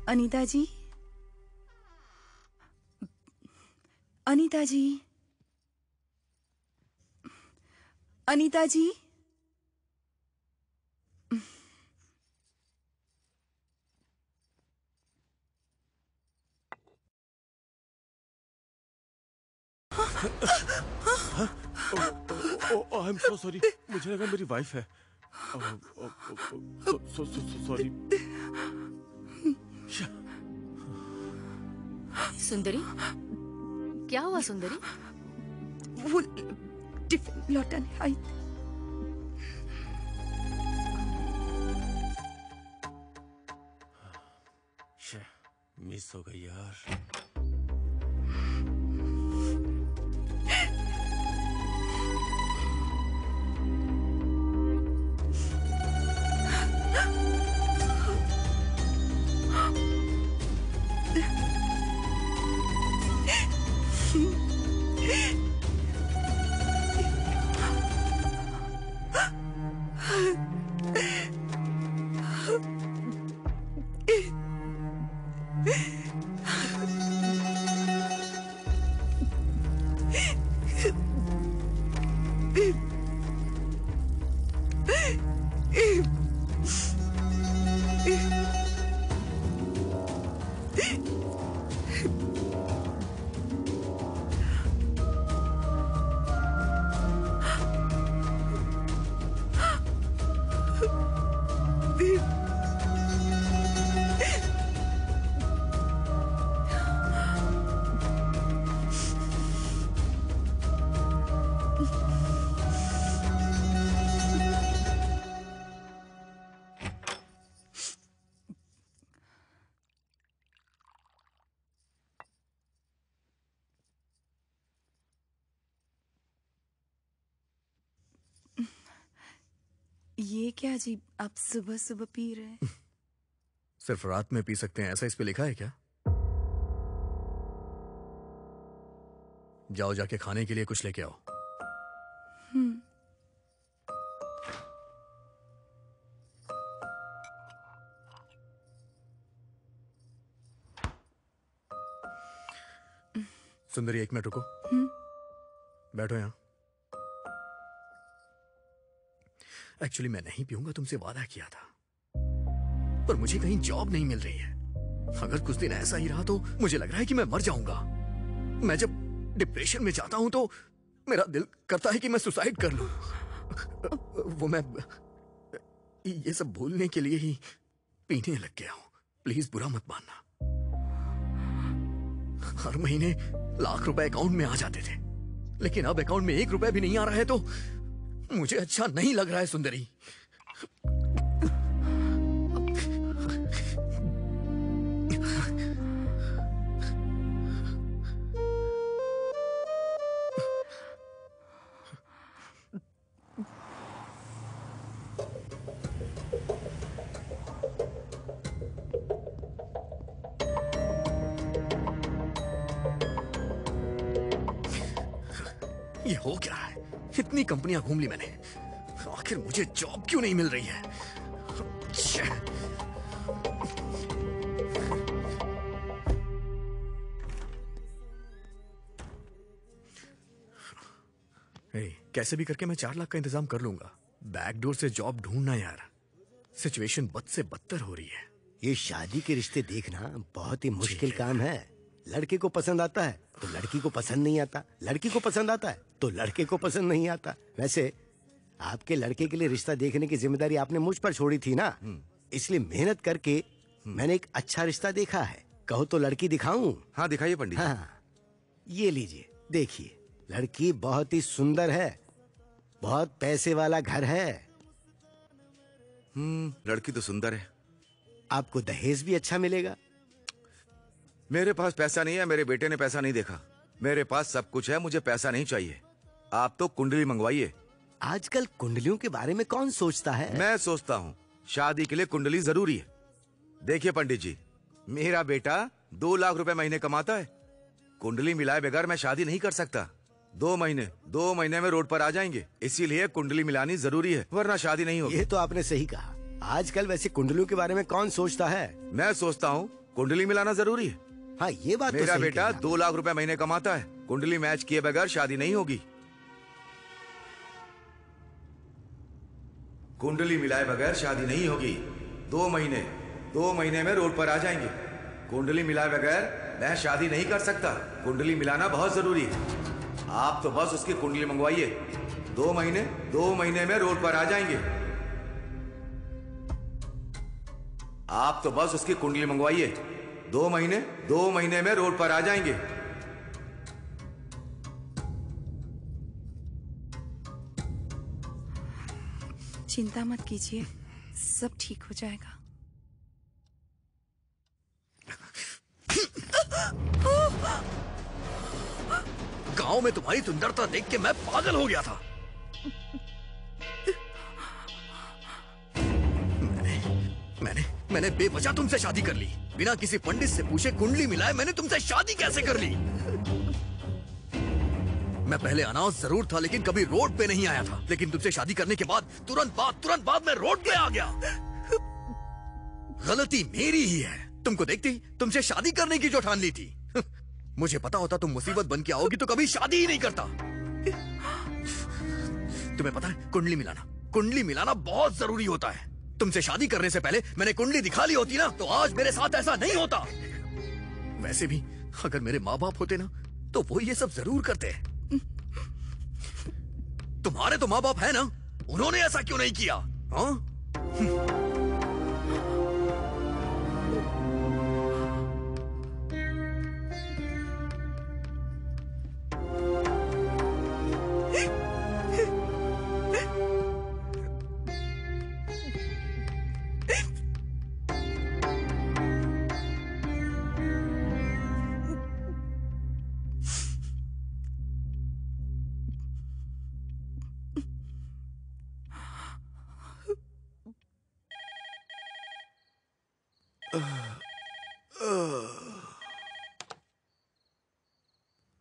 अनीता जी, अनीता जी, अनीता जी। आई एम सो सॉरी, मुझे लगा मेरी वाइफ है। सॉरी। सुंदरी, क्या हुआ सुंदरी? वो टिफिन लौटाने आई। मिस हो गई यार। ये क्या अजीब, आप सुबह सुबह पी रहे हैं? सिर्फ रात में पी सकते हैं ऐसा इस पे लिखा है क्या? जाओ जाके खाने के लिए कुछ लेके आओ। सुंदरी, 1 मिनट रुको। बैठो यहां। एक्चुअली मैं नहीं पीऊंगा, तुमसे वादा किया था, पर मुझे कहीं जॉब नहीं मिल रही है। अगर कुछ दिन ऐसा ही रहा तो मुझे लग रहा है कि मैं मर जाऊंगा। मैं जब डिप्रेशन में जाता हूं तो मेरा दिल करता है कि मैं सुसाइड कर लूं। वो मैं ये सब भूलने के लिए ही पीने लग गया हूं। प्लीज बुरा मत मानना। हर महीने लाख रुपए अकाउंट में आ जाते थे, लेकिन अब अकाउंट में 1 रुपया भी नहीं आ रहा है तो मुझे अच्छा नहीं लग रहा है सुंदरी। ये हो क्या है? इतनी कंपनियां घूम ली मैंने, आखिर मुझे जॉब क्यों नहीं मिल रही है? कैसे भी करके मैं 4 लाख का इंतजाम कर लूंगा। बैकडोर से जॉब ढूंढना यार, सिचुएशन बद से बदतर हो रही है। ये शादी के रिश्ते देखना बहुत ही मुश्किल काम है। लड़के को पसंद आता है तो लड़की को पसंद नहीं आता, लड़की को पसंद आता है तो लड़के को पसंद नहीं आता। वैसे आपके लड़के के लिए रिश्ता देखने की जिम्मेदारी आपने मुझ पर छोड़ी थी ना, इसलिए मेहनत करके मैंने एक अच्छा रिश्ता देखा है। कहो तो लड़की दिखाऊं? हाँ दिखाइए पंडित जी। हाँ, ये लीजिए, देखिए। लड़की बहुत ही सुंदर है, बहुत पैसे वाला घर है। लड़की तो सुंदर है। आपको दहेज भी अच्छा मिलेगा। मेरे पास पैसा नहीं है, मेरे बेटे ने पैसा नहीं देखा। मेरे पास सब कुछ है, मुझे पैसा नहीं चाहिए। आप तो कुंडली मंगवाइए। आजकल कुंडलियों के बारे में कौन सोचता है? मैं सोचता हूँ शादी के लिए कुंडली जरूरी है। देखिए पंडित जी, मेरा बेटा 2 लाख रुपए महीने कमाता है। कुंडली मिलाए बगैर मैं शादी नहीं कर सकता। 2 महीने में रोड पर आ जाएंगे, इसीलिए कुंडली मिलानी जरूरी है, वरना शादी नहीं होगी। ये तो आपने सही कहा। आजकल वैसे कुंडलियों के बारे में कौन सोचता है? मैं सोचता हूँ कुंडली मिलाना जरूरी है। हाँ, ये बात मेरा तो सही बेटा कही 2 लाख रुपए महीने कमाता है। कुंडली मैच किए बगैर शादी नहीं होगी। कुंडली मिलाए बगैर शादी नहीं होगी। 2 महीने में रोड पर आ जाएंगे। कुंडली मिलाए बगैर मैं शादी नहीं कर सकता। कुंडली मिलाना बहुत जरूरी है। आप तो बस उसकी कुंडली मंगवाइए। 2 महीने में रोड पर आ जाएंगे। आप तो बस उसकी कुंडली मंगवाइए। 2 महीने में रोड पर आ जाएंगे। चिंता मत कीजिए, सब ठीक हो जाएगा। गांव में तुम्हारी सुंदरता देख के मैं पागल हो गया था। मैंने बेवजह तुमसे शादी कर ली, बिना किसी पंडित से पूछे कुंडली मिलाए मैंने तुमसे शादी कैसे कर ली? मैं पहले अनाथ जरूर था, लेकिन कभी रोड पे नहीं आया था। लेकिन तुमसे शादी करने के बाद तुरंत बाद मैं रोड पे आ गया। गलती मेरी ही है। तुमको देखती तुमसे शादी करने की जो ठान ली थी। मुझे पता होता तुम मुसीबत बन के आओगी तो कभी शादी ही नहीं करता। तुम्हें पता है कुंडली मिलाना बहुत जरूरी होता है। तुमसे शादी करने से पहले मैंने कुंडली दिखा ली होती ना, तो आज मेरे साथ ऐसा नहीं होता। वैसे भी अगर मेरे माँ बाप होते ना, तो वो ये सब जरूर करते। तुम्हारे तो माँ बाप है ना, उन्होंने ऐसा क्यों नहीं किया? हाँ?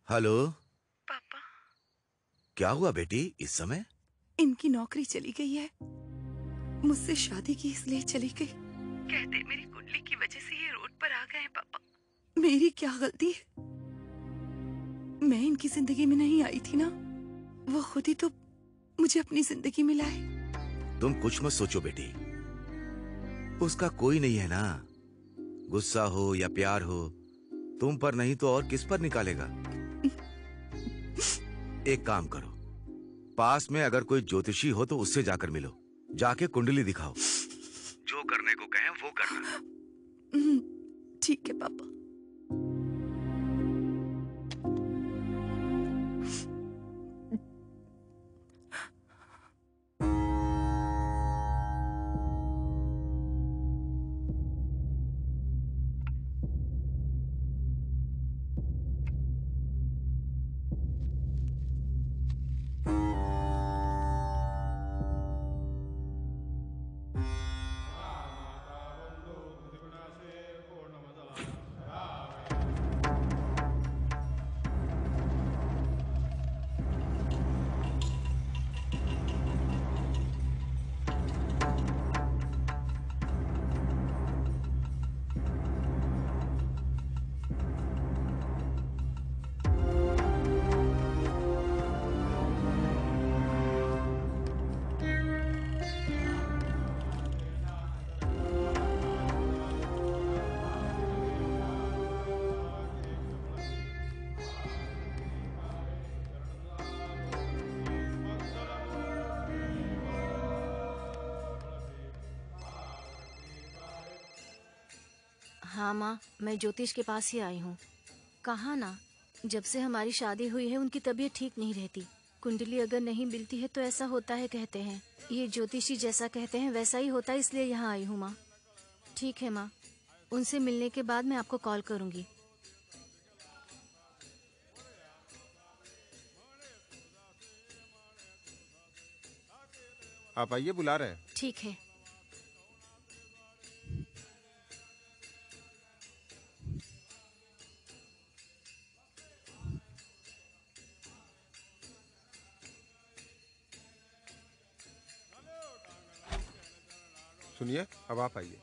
हेलो पापा, क्या हुआ बेटी इस समय? इनकी नौकरी चली गई है। मुझसे शादी की इसलिए चली गई। कहते मेरी कुंडली की वजह से ये रोड पर आ गए हैं। पापा, मेरी क्या गलती है? मैं इनकी जिंदगी में नहीं आई थी ना, वो खुद ही तो मुझे अपनी जिंदगी में लाए। तुम कुछ मत सोचो बेटी, उसका कोई नहीं है ना। गुस्सा हो या प्यार हो, तुम पर नहीं तो और किस पर निकालेगा? एक काम करो, पास में अगर कोई ज्योतिषी हो तो उससे जाकर मिलो, जाके कुंडली दिखाओ। जो करने को कहें वो करना। ठीक है पापा। हाँ माँ, मैं ज्योतिष के पास ही आई हूँ। कहा ना, जब से हमारी शादी हुई है उनकी तबीयत ठीक नहीं रहती। कुंडली अगर नहीं मिलती है तो ऐसा होता है कहते हैं। ये ज्योतिषी जैसा कहते हैं वैसा ही होता है, इसलिए यहाँ आई हूँ माँ। ठीक है माँ, उनसे मिलने के बाद मैं आपको कॉल करूँगी। आप आइए, बुला रहे हैं। ठीक है। सुनिए, अब आप आइए।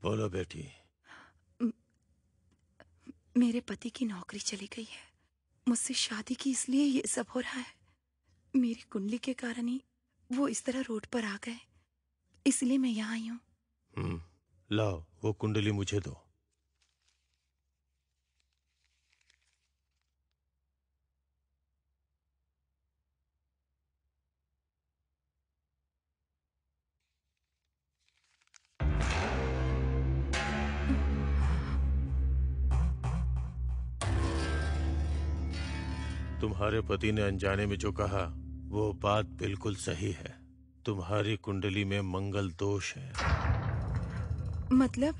बोलो बेटी। मेरे पति की नौकरी चली गई है, मुझसे शादी की, इसलिए ये सब हो रहा है। मेरी कुंडली के कारण ही वो इस तरह रोड पर आ गए, इसलिए मैं यहाँ आई हूँ। लाओ वो कुंडली मुझे दो। तुम्हारे पति ने अनजाने में जो कहा वो बात बिल्कुल सही है। तुम्हारी कुंडली में मंगल दोष है। मतलब?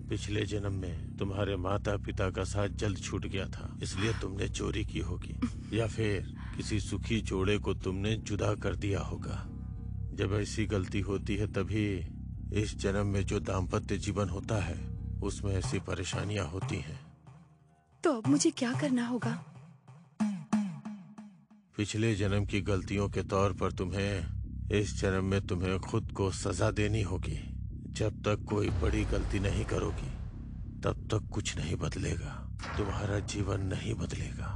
पिछले जन्म में तुम्हारे माता पिता का साथ जल्द छूट गया था, इसलिए तुमने चोरी की होगी, या फिर किसी सुखी जोड़े को तुमने जुदा कर दिया होगा। जब ऐसी गलती होती है तभी इस जन्म में जो दाम्पत्य जीवन होता है उसमें ऐसी परेशानियां होती हैं। तो अब मुझे क्या करना होगा? पिछले जन्म की गलतियों के तौर पर तुम्हें इस जन्म में तुम्हें खुद को सजा देनी होगी। जब तक कोई बड़ी गलती नहीं करोगी तब तक कुछ नहीं बदलेगा, तुम्हारा जीवन नहीं बदलेगा।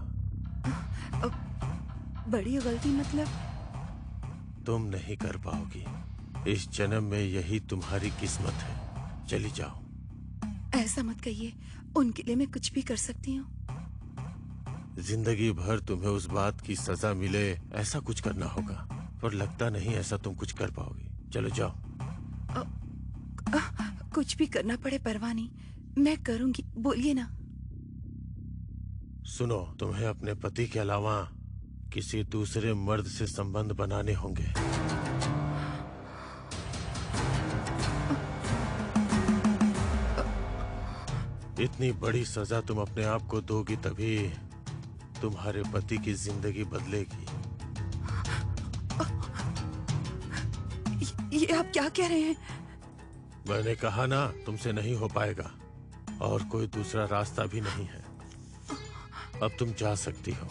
बड़ी गलती मतलब? तुम नहीं कर पाओगी। इस जन्म में यही तुम्हारी किस्मत है। चली जाओ। ऐसा मत कहिए, उनके लिए मैं कुछ भी कर सकती हूँ। जिंदगी भर तुम्हें उस बात की सजा मिले ऐसा कुछ करना होगा, पर लगता नहीं ऐसा तुम कुछ कर पाओगी। चलो जाओ। कुछ भी करना पड़े परवाह नहीं, मैं करूंगी, बोलिए ना। सुनो, तुम्हें अपने पति के अलावा किसी दूसरे मर्द से संबंध बनाने होंगे। इतनी बड़ी सजा तुम अपने आप को दोगी तभी तुम्हारे पति की जिंदगी बदलेगी। ये आप क्या कह रहे हैं? मैंने कहा ना, तुमसे नहीं हो पाएगा और कोई दूसरा रास्ता भी नहीं है। अब तुम जा सकती हो।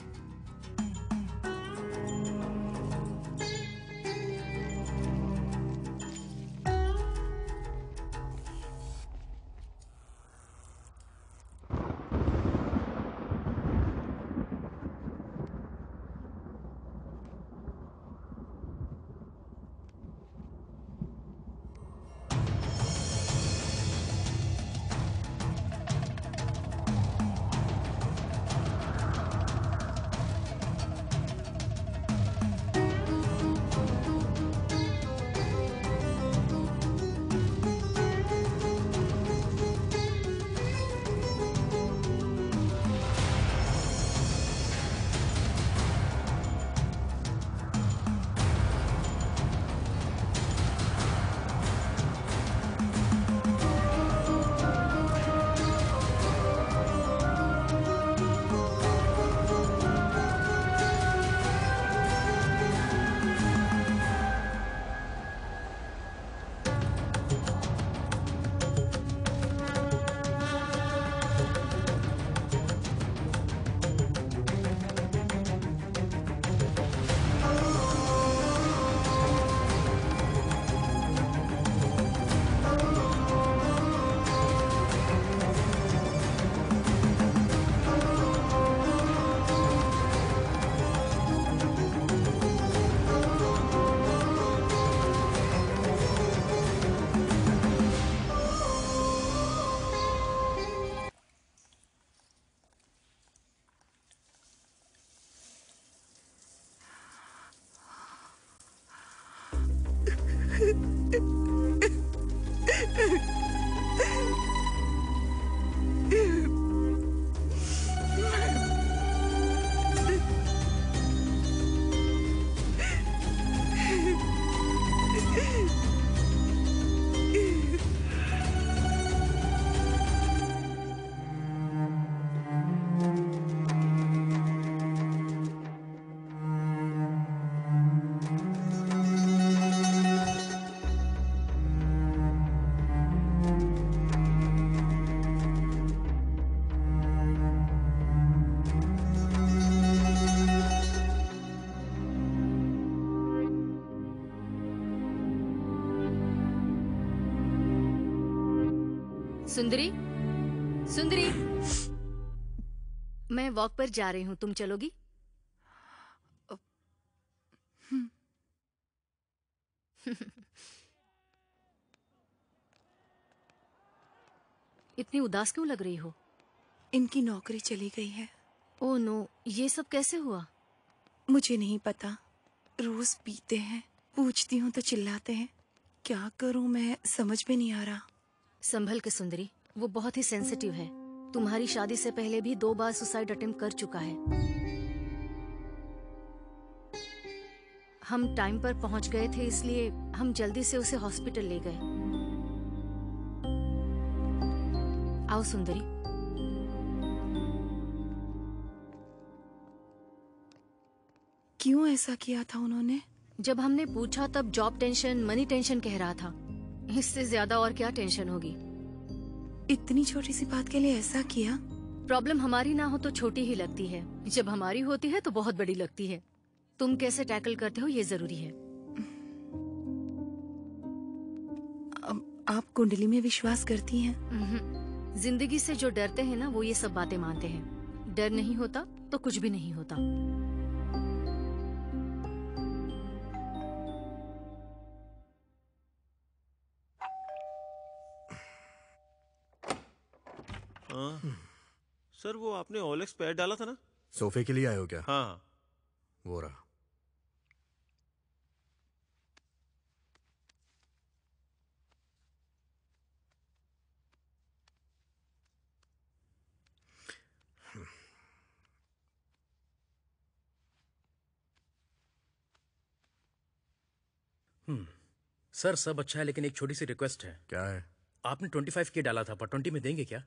सुंदरी, सुंदरी, मैं वॉक पर जा रही हूँ, तुम चलोगी? इतनी उदास क्यों लग रही हो? इनकी नौकरी चली गई है। ओह नो, ये सब कैसे हुआ? मुझे नहीं पता। रोज पीते हैं, पूछती हूँ तो चिल्लाते हैं। क्या करूँ मैं समझ में नहीं आ रहा। संभल के सुंदरी, वो बहुत ही सेंसिटिव है। तुम्हारी शादी से पहले भी 2 बार सुसाइड अटेम्प्ट कर चुका है। हम टाइम पर पहुंच गए थे, इसलिए हम जल्दी से उसे हॉस्पिटल ले गए। आओ सुंदरी। क्यों ऐसा किया था उन्होंने? जब हमने पूछा तब जॉब टेंशन, मनी टेंशन कह रहा था। इससे ज्यादा और क्या टेंशन होगी? इतनी छोटी सी बात के लिए ऐसा किया? प्रॉब्लम हमारी ना हो तो छोटी ही लगती है, जब हमारी होती है तो बहुत बड़ी लगती है। तुम कैसे टैकल करते हो ये जरूरी है। आप कुंडली में विश्वास करती हैं? जिंदगी से जो डरते हैं ना, वो ये सब बातें मानते हैं। डर नहीं होता तो कुछ भी नहीं होता। सर, वो आपने ओलेक्स पैड डाला था ना? सोफे के लिए आए हो क्या? हाँ। वो रहा। सर सब अच्छा है, लेकिन एक छोटी सी रिक्वेस्ट है। क्या है? आपने 25 के डाला था, पर 20 में देंगे क्या?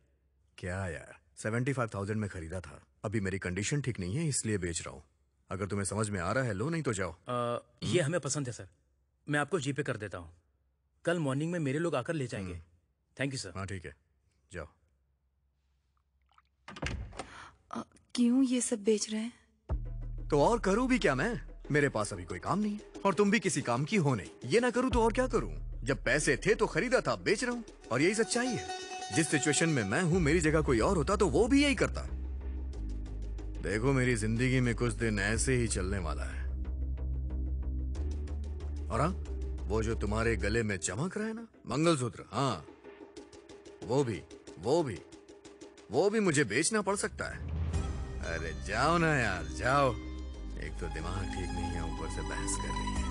क्या यार, 75,000 में खरीदा था। अभी मेरी कंडीशन ठीक नहीं है, इसलिए बेच रहा हूँ। अगर तुम्हें समझ में आ रहा है लो, नहीं तो जाओ। ये हमें पसंद है सर, मैं आपको जीपे कर देता हूँ। कल मॉर्निंग में मेरे लोग आकर ले जाएंगे। Thank you sir. हाँ ठीक है, जाओ। क्यों ये सब बेच रहे हैं? तो और करूँ भी क्या मैं? मेरे पास अभी कोई काम नहीं है, और तुम भी किसी काम की हो नहीं। ये ना करूँ तो और क्या करूँ? जब पैसे थे तो खरीदा था, बेच रहा हूँ, और यही सच्चाई है। जिस सिचुएशन में मैं हूँ, मेरी जगह कोई और होता तो वो भी यही करता। देखो, मेरी जिंदगी में कुछ दिन ऐसे ही चलने वाला है। और हाँ, वो जो तुम्हारे गले में चमक रहा है ना, मंगलसूत्र, हाँ, वो भी मुझे बेचना पड़ सकता है। अरे जाओ ना यार, जाओ। एक तो दिमाग ठीक नहीं है, ऊपर से बहस कर रही है।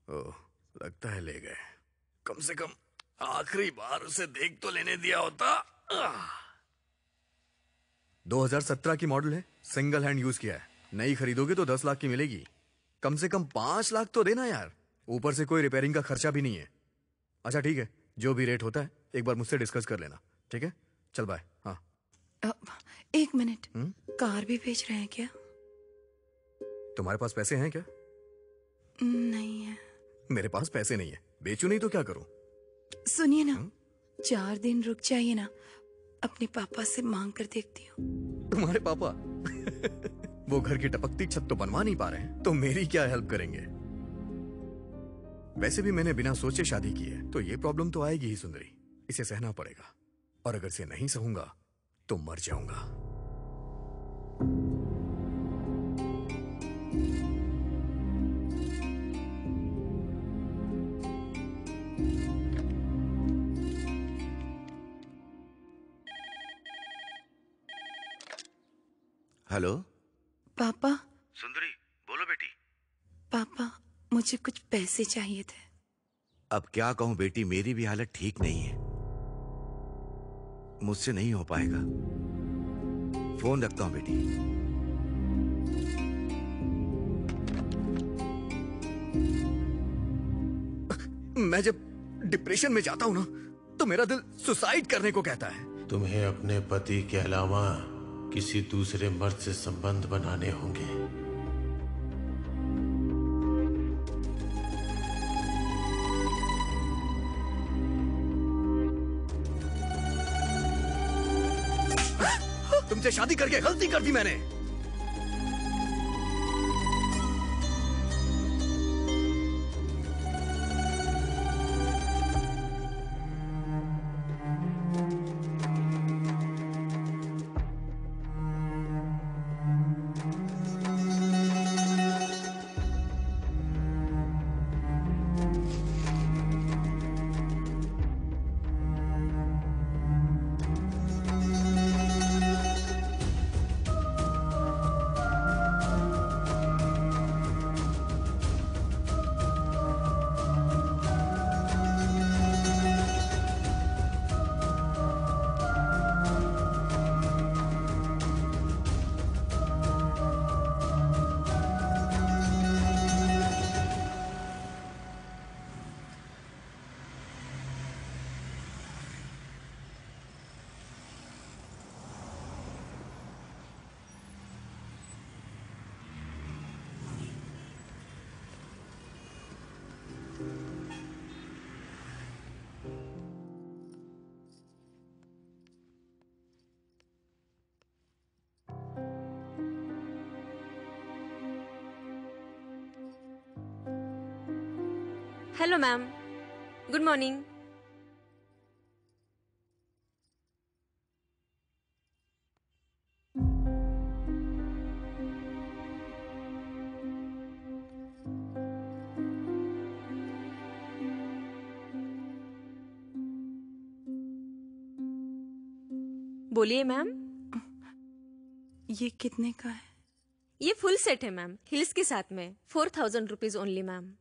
ओह, लगता है ले गए। कम से कम आखिरी बार उसे देख तो लेने दिया होता। 2017 की मॉडल है, सिंगल हैंड यूज किया है। नई खरीदोगे तो 10 लाख की मिलेगी। कम से कम 5 लाख तो देना यार। ऊपर से कोई रिपेयरिंग का खर्चा भी नहीं है। अच्छा ठीक है, जो भी रेट होता है एक बार मुझसे डिस्कस कर लेना, ठीक है? चल बाय। हाँ, 1 मिनट। कार भी बेच रहे हैं क्या? तुम्हारे पास पैसे हैं क्या? नहीं है। मेरे पास पैसे नहीं है, बेचूं नहीं तो क्या करूं? सुनिए ना, 4 दिन रुक जाइए ना, अपने पापा से मांग कर देखती हूँ। तुम्हारे पापा? वो घर की टपकती छत तो बनवा नहीं पा रहे हैं, तो मेरी क्या हेल्प करेंगे? वैसे भी मैंने बिना सोचे शादी की है, तो ये प्रॉब्लम तो आएगी ही सुंदरी। इसे सहना पड़ेगा, और अगर इसे नहीं सहूंगा तो मर जाऊंगा। हेलो पापा। सुंदरी, बोलो बेटी। पापा, मुझे कुछ पैसे चाहिए थे। अब क्या कहूं बेटी, मेरी भी हालत ठीक नहीं है, मुझसे नहीं हो पाएगा। फोन रखता हूं बेटी। मैं जब डिप्रेशन में जाता हूं ना, तो मेरा दिल सुसाइड करने को कहता है। तुम्हें अपने पति के अलावा किसी दूसरे मर्द से संबंध बनाने होंगे। तुमसे शादी करके गलती कर दी मैंने। Hello ma'am, good morning. बोलिए मैम। ये कितने का है? ये फुल सेट है मैम, हिल्स के साथ में। 4000 रुपीज ओनली मैम।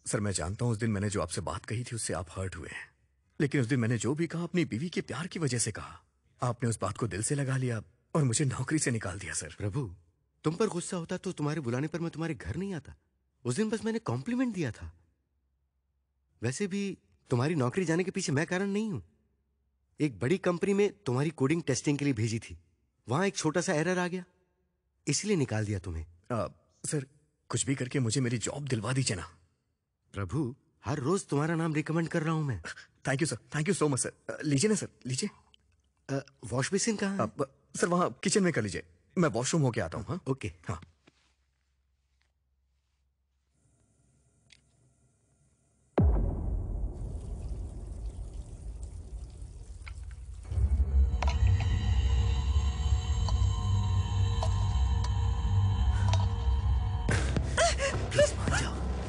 सर, मैं जानता हूं उस दिन मैंने जो आपसे बात कही थी उससे आप हर्ट हुए हैं, लेकिन उस दिन मैंने जो भी कहा अपनी बीवी के प्यार की वजह से कहा। आपने उस बात को दिल से लगा लिया और मुझे नौकरी से निकाल दिया। सर प्रभु, तुम पर गुस्सा होता तो तुम्हारे बुलाने पर मैं तुम्हारे घर नहीं आता। उस दिन बस मैंने कॉम्प्लीमेंट दिया था। वैसे भी तुम्हारी नौकरी जाने के पीछे मैं कारण नहीं हूं। एक बड़ी कंपनी में तुम्हारी कोडिंग टेस्टिंग के लिए भेजी थी, वहां एक छोटा सा एरर आ गया, इसलिए निकाल दिया तुम्हें। सर, कुछ भी करके मुझे मेरी जॉब दिलवा दीजिए ना। प्रभु, हर रोज तुम्हारा नाम रिकमेंड कर रहा हूं मैं। Thank you sir, thank you so much sir. लीजिए ना सर, लीजिए। वॉश बेसिन कहाँ है? सर वहां किचन में कर लीजिए, मैं वॉशरूम होके आता हूँ। हाँ ओके। हाँ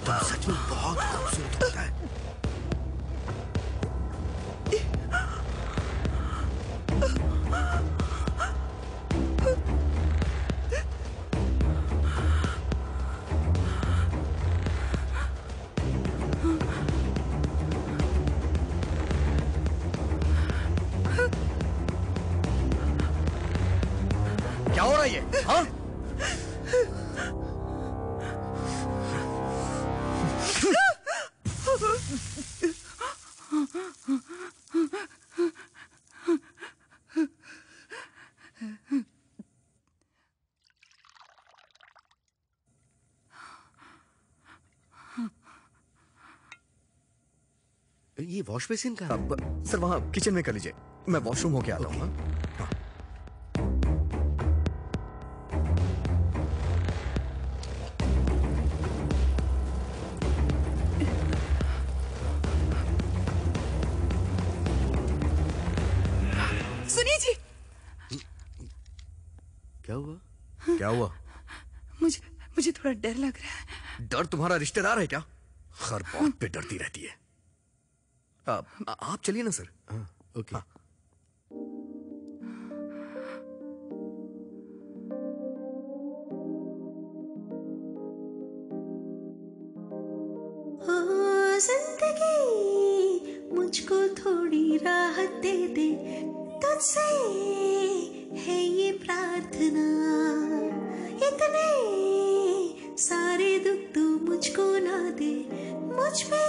तुम सच में बहुत खूबसूरत लगता है। क्या हो रहा है ये? हाँ? ये वॉश बेसिन का? सर वहां किचन में कर लीजिए, मैं वॉशरूम होके आता हूँ। हाँ सुनिए जी। क्या हुआ? क्या हुआ? मुझे थोड़ा डर लग रहा है। डर तुम्हारा रिश्तेदार है क्या? हर बात पे डरती रहती है। आप चलिए ना सर। हाँ, ओके। हाँ। जिंदगी मुझको थोड़ी राहत दे दे, तुझसे है ये प्रार्थना। इतने सारे दुख तू मुझको ना दे, मुझ पे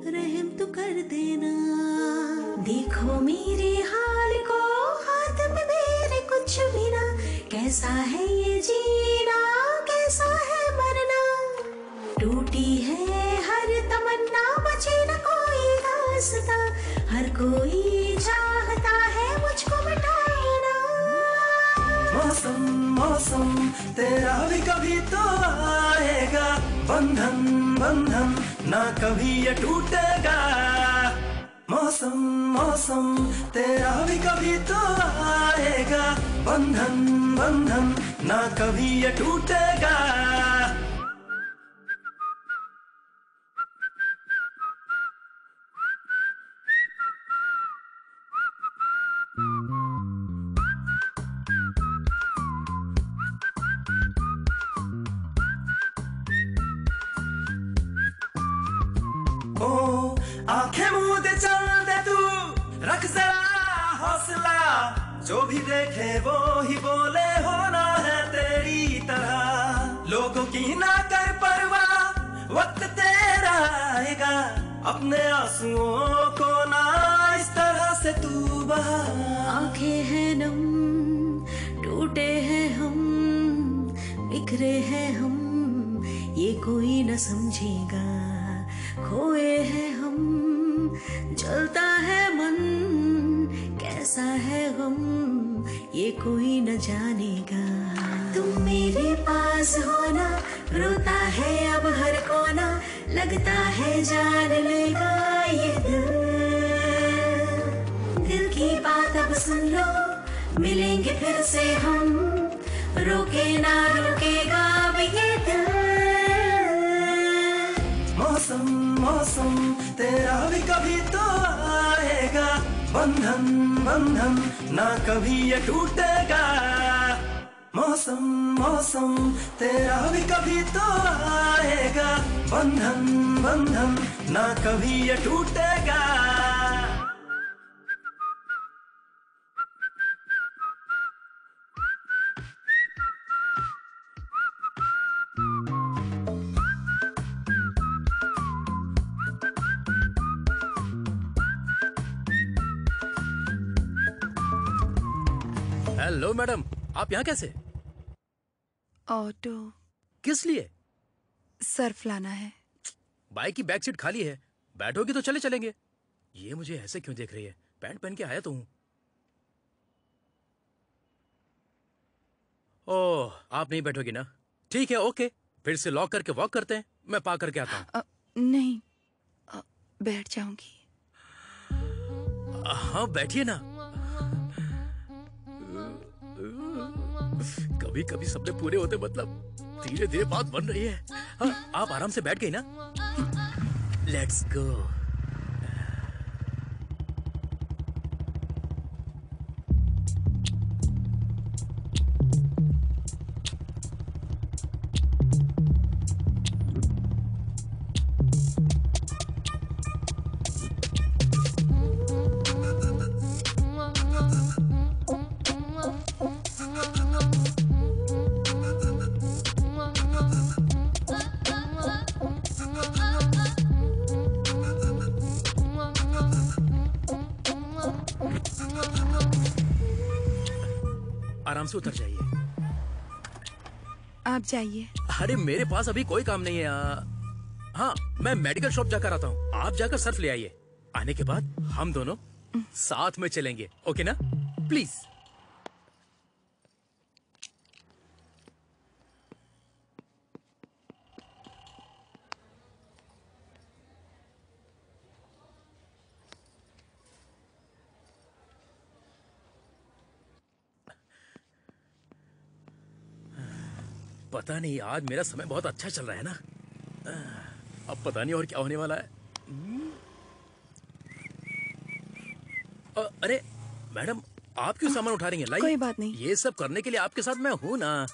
रहम तू कर देना। देखो मेरे हाल को, हाथ में मेरे कुछ भी ना। कैसा है ये जीना, कैसा है मरना। टूटी है हर तमन्ना, बचे न कोई रास्ता। हर कोई चाहता है मुझको मिटाना। मौसम मौसम तेरा भी कभी तो आएगा। बंधन बंधन ना कभी ये टूटेगा। मौसम मौसम तेरा भी कभी तो आएगा। बंधन बंधन ना कभी ये टूटेगा। ओ आंखें मूंदे चल दे तू, रख जरा हौसला, जो भी देखे वो ही बोले होना है तेरी तरह। लोगों की ना कर परवाह, वक्त तेरा आएगा, अपने आंसुओं को ना इस तरह से तू बहा। आंखें हैं नम, टूटे हैं हम, बिखरे हैं हम, ये कोई न समझेगा। खोए हैं हम, जलता है मन, कैसा है गम, ये कोई न जानेगा। तुम मेरे पास होना, रोता है अब हर कोना, लगता है जान लेगा ये दिल। दिल की बात अब सुन लो, मिलेंगे फिर से हम, रोके ना रोकेगा अब ये दिल। मौसम मौसम तेरा भी कभी तो आएगा, बंधन बंधन ना कभी ये टूटेगा। मौसम मौसम तेरा भी कभी तो आएगा, बंधन बंधन ना कभी ये टूटेगा। हेलो मैडम, आप यहाँ कैसे? ऑटो। किस लिए? सर्फ लाना है। बाइक की बैक सीट खाली है, बैठोगी तो चले चलेंगे। ये मुझे ऐसे क्यों देख रही है? पैंट पहन के आया तो हूँ। ओह, आप नहीं बैठोगी ना? ठीक है, ओके, फिर से लॉक करके वॉक करते हैं। मैं पा करके आता हूँ। नहीं, बैठ जाऊंगी। हाँ बैठिए ना। कभी कभी सपने पूरे होते, मतलब धीरे धीरे बात बन रही है। हाँ, आप आराम से बैठ गई ना? Let's go. आराम से उतर जाइए। आप जाइए। अरे मेरे पास अभी कोई काम नहीं है। हाँ, मैं मेडिकल शॉप जाकर आता हूँ। आप जाकर सर्फ ले आइए। आने के बाद हम दोनों साथ में चलेंगे, ओके ना? प्लीज। पता नहीं, आज मेरा समय बहुत अच्छा चल रहा है ना। अब पता नहीं और क्या होने वाला है। अरे मैडम, आप क्यों सामान उठा रही हैं? लाइए। कोई बात नहीं। ये सब करने के लिए आपके साथ मैं हूं ना।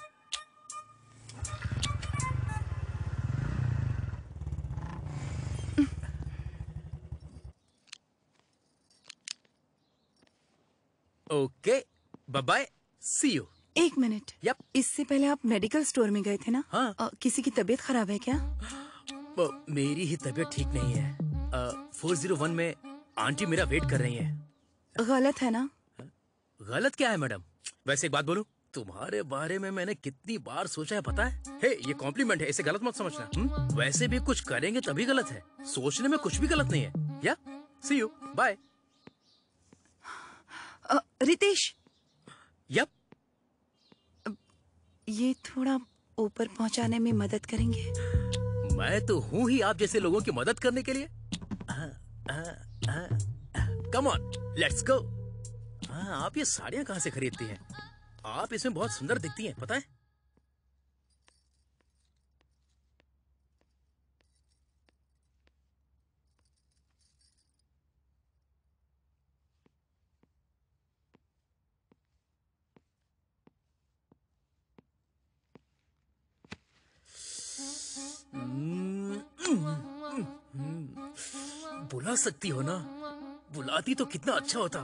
Okay, bye bye, see you. एक मिनट। यप। इससे पहले आप मेडिकल स्टोर में गए थे ना? हाँ। किसी की तबीयत खराब है क्या? मेरी ही तबीयत ठीक नहीं है। 401 में आंटी मेरा वेट कर रही हैं। गलत है ना? गलत क्या है मैडम? वैसे एक बात बोलूं, तुम्हारे बारे में मैंने कितनी बार सोचा है पता है? हे, ये कॉम्प्लीमेंट है, इसे गलत मत समझना। वैसे भी कुछ करेंगे तभी गलत है, सोचने में कुछ भी गलत नहीं है। या सी यू, बाय। रितेश। यप। ये थोड़ा ऊपर पहुंचाने में मदद करेंगे? मैं तो हूँ ही आप जैसे लोगों की मदद करने के लिए। Come on, let's go. आप ये साड़ियाँ कहाँ से खरीदती हैं? आप इसमें बहुत सुंदर दिखती हैं, पता है? बुला सकती हो ना? बुलाती तो कितना अच्छा होता,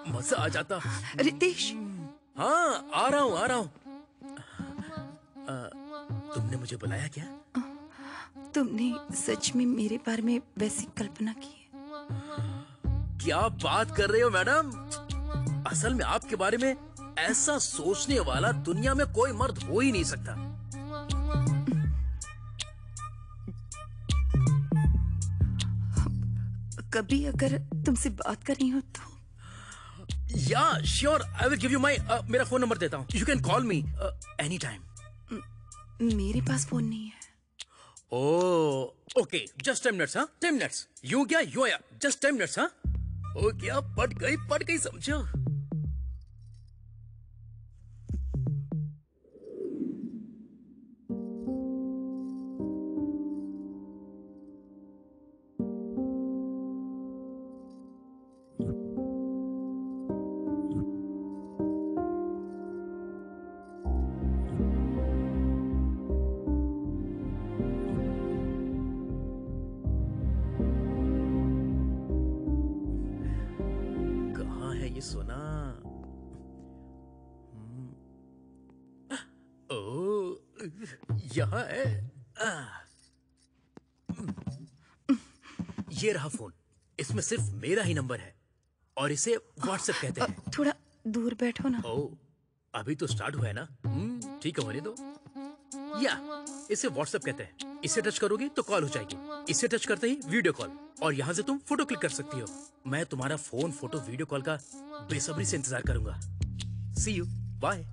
मजा आ जाता। रितेश। हाँ, आ रहा हूँ। तुमने मुझे बुलाया क्या? तुमने सच में मेरे बारे में वैसी कल्पना की है? क्या बात कर रहे हो मैडम? असल में आपके बारे में ऐसा सोचने वाला दुनिया में कोई मर्द हो ही नहीं सकता। कभी अगर तुमसे बात करनी हो तो? या sure, I will give you माई, मेरा फोन नंबर देता हूँ, you can call me any time. मेरे पास फोन नहीं है। Okay, just 10 minutes. हाँ, 10 मिनट्स। यू क्या यू आया, जस्ट 10 मिनट्स। हाँ, ओ क्या, पट गई समझो। सोना, ओ यहाँ है। ये रहा फोन, इसमें सिर्फ मेरा ही नंबर है और इसे व्हाट्सएप कहते हैं। थोड़ा दूर बैठो ना। ओ, अभी तो स्टार्ट हुआ है ना। ठीक है, होने दो। या इसे व्हाट्सएप कहते हैं। इसे टच करोगी तो कॉल हो जाएगी, इसे टच करते ही वीडियो कॉल, और यहाँ से तुम फोटो क्लिक कर सकती हो। मैं तुम्हारा फोन, फोटो, वीडियो कॉल का बेसब्री से इंतजार करूंगा। सी यू, बाय।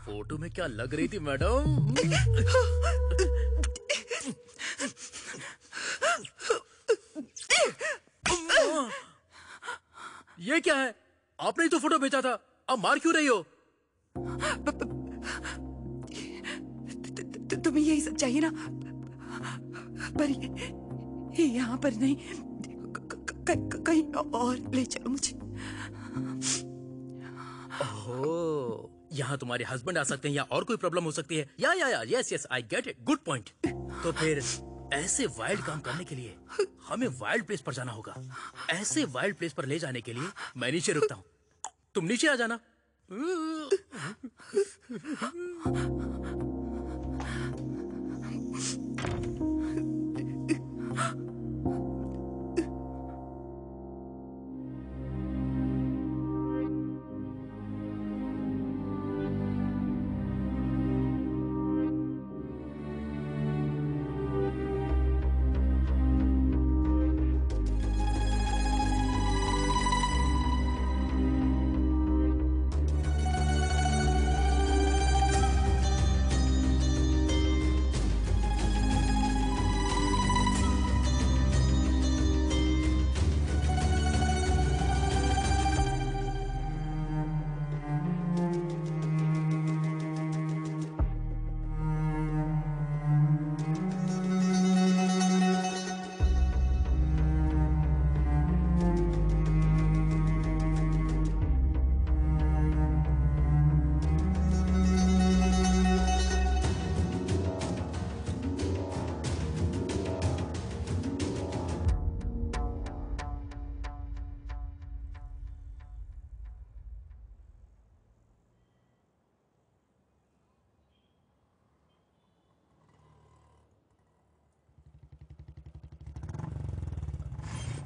फोटो में क्या लग रही थी मैडम? ये क्या है? आपने ही तो फोटो भेजा था, अब मार क्यों रही हो? तुम्हें यही सब चाहिए ना? पर ये यहाँ पर नहीं, कहीं और ले चलो मुझे। ओह, यहाँ तुम्हारे हस्बैंड आ सकते हैं या और कोई प्रॉब्लम हो सकती है। या yes I get it, good point. तो फिर ऐसे वाइल्ड काम करने के लिए हमें वाइल्ड प्लेस पर जाना होगा। ऐसे वाइल्ड प्लेस पर ले जाने के लिए मैं नीचे रुकता हूँ, तुम नीचे आ जाना।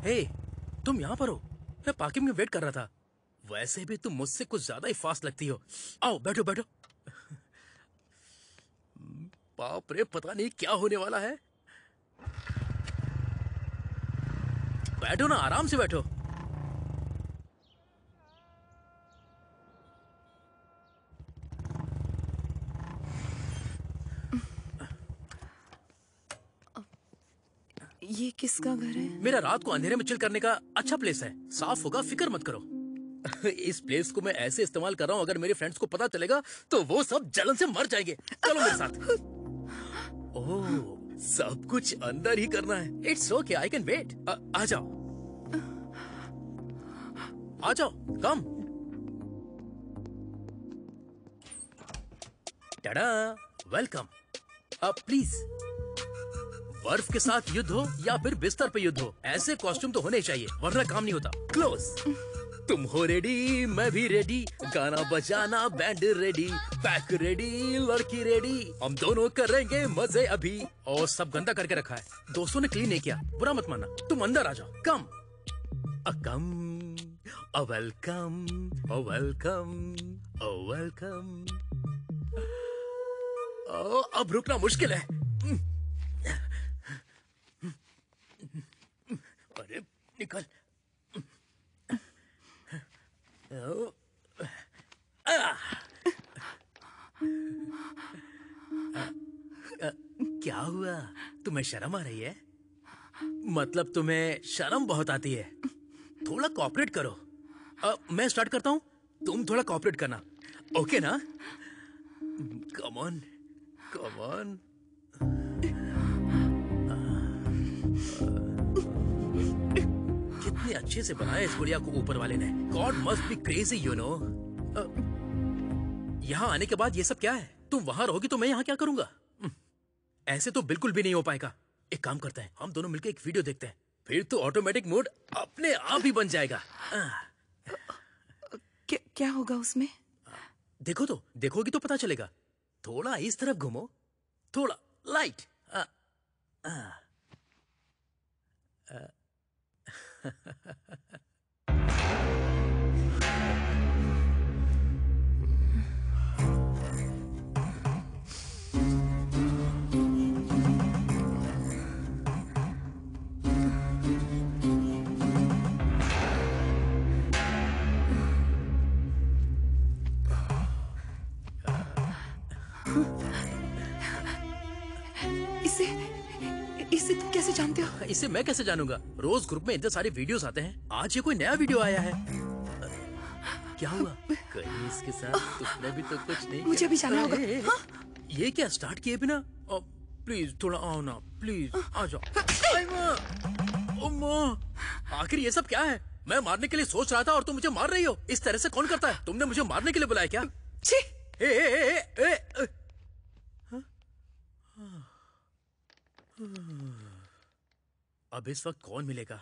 हे, तुम यहाँ पर हो? मैं पार्किंग में वेट कर रहा था। वैसे भी तुम मुझसे कुछ ज्यादा ही फास्ट लगती हो। आओ बैठो बैठो। बाप रे, पता नहीं क्या होने वाला है। बैठो ना, आराम से बैठो। ये किसका घर है? मेरा रात को अंधेरे में चिल करने का अच्छा प्लेस है। साफ होगा, फिक्र मत करो। इस प्लेस को मैं ऐसे इस्तेमाल कर रहा हूँ, अगर मेरे फ्रेंड्स को पता चलेगा तो वो सब जलन से मर जाएंगे। चलो मेरे साथ। ओह, सब कुछ अंदर ही करना है। It's okay, I can wait. आ जाओ, आ जाओ, कम। टाडा, वेलकम। प्लीज, बर्फ के साथ युद्ध हो या फिर बिस्तर पे युद्ध हो, ऐसे कॉस्ट्यूम तो होने चाहिए, वरना काम नहीं होता। क्लोज। तुम हो रेडी, मैं भी रेडी। गाना बजाना, बैंड रेडी, पैक रेडी, लड़की रेडी। हम दोनों करेंगे मजे अभी। और सब गंदा करके रखा है, दोस्तों ने क्लीन नहीं किया, बुरा मत मानना। तुम अंदर आ जाओ। कम कम, वेलकम, वेलकम, वेलकम। अब रुकना मुश्किल है। अरे निकल। क्या हुआ? तुम्हें शर्म आ रही है? मतलब तुम्हें शर्म बहुत आती है? थोड़ा कोऑपरेट करो। मैं स्टार्ट करता हूँ, तुम थोड़ा कोऑपरेट करना, ओके ना? कम ऑन, कम ऑन। कितने अच्छे से बनाया इस गुड़िया को ऊपर वाले ने। God must be crazy, you know. यहाँ आने के बाद ये सब क्या है? तुम वहां रहोगी तो मैं यहाँ क्या करूंगा? ऐसे तो बिल्कुल भी नहीं हो पाएगा। एक काम करते हैं, हम दोनों मिलकर एक वीडियो देखते हैं, फिर तो ऑटोमेटिक मोड अपने आप ही बन जाएगा। क्या होगा उसमें? देखो तो, देखोगी तो पता चलेगा। थोड़ा इस तरफ घूमो, थोड़ा लाइट। इसे तुम कैसे जानते हो? इसे मैं कैसे जानूंगा? रोज ग्रुप में इतने सारे वीडियोस आते हैं, आज ये कोई नया वीडियो आया है। क्या हुआ? कहीं इसके साथ तुमने भी तो कुछ नहीं? मुझे भी जाना होगा। ये क्या स्टार्ट किए बिना? प्लीज थोड़ा आओ ना, प्लीज आ जाओ। आखिर ये सब क्या है? मैं मारने के लिए सोच रहा था और तुम मुझे मार रही हो। इस तरह से कौन करता है? तुमने मुझे मारने के लिए बुलाया क्या? अब इस वक्त कौन मिलेगा?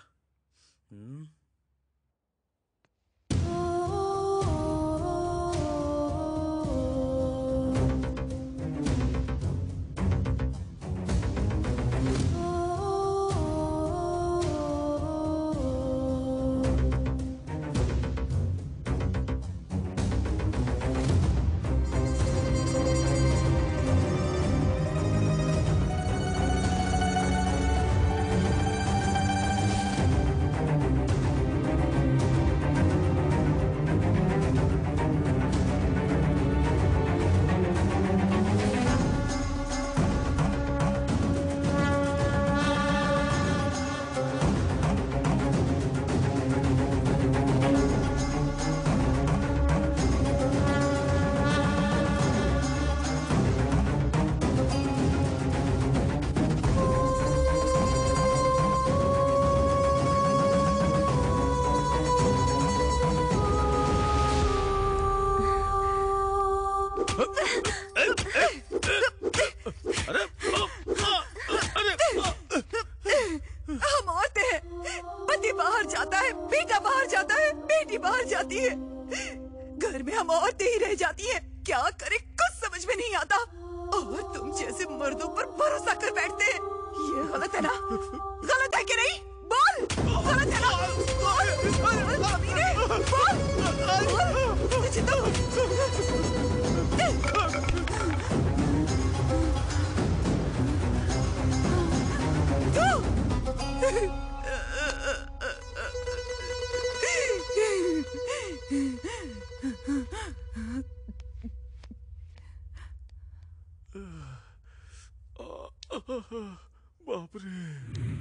घर में हम औरतें ही रह जाती हैं। क्या करें कुछ समझ में नहीं आता। और तुम जैसे मर्दों पर भरोसा कर बैठते हैं। ये गलत है ना? गलत है कि नहीं? बोल, गलत है। बाप रे।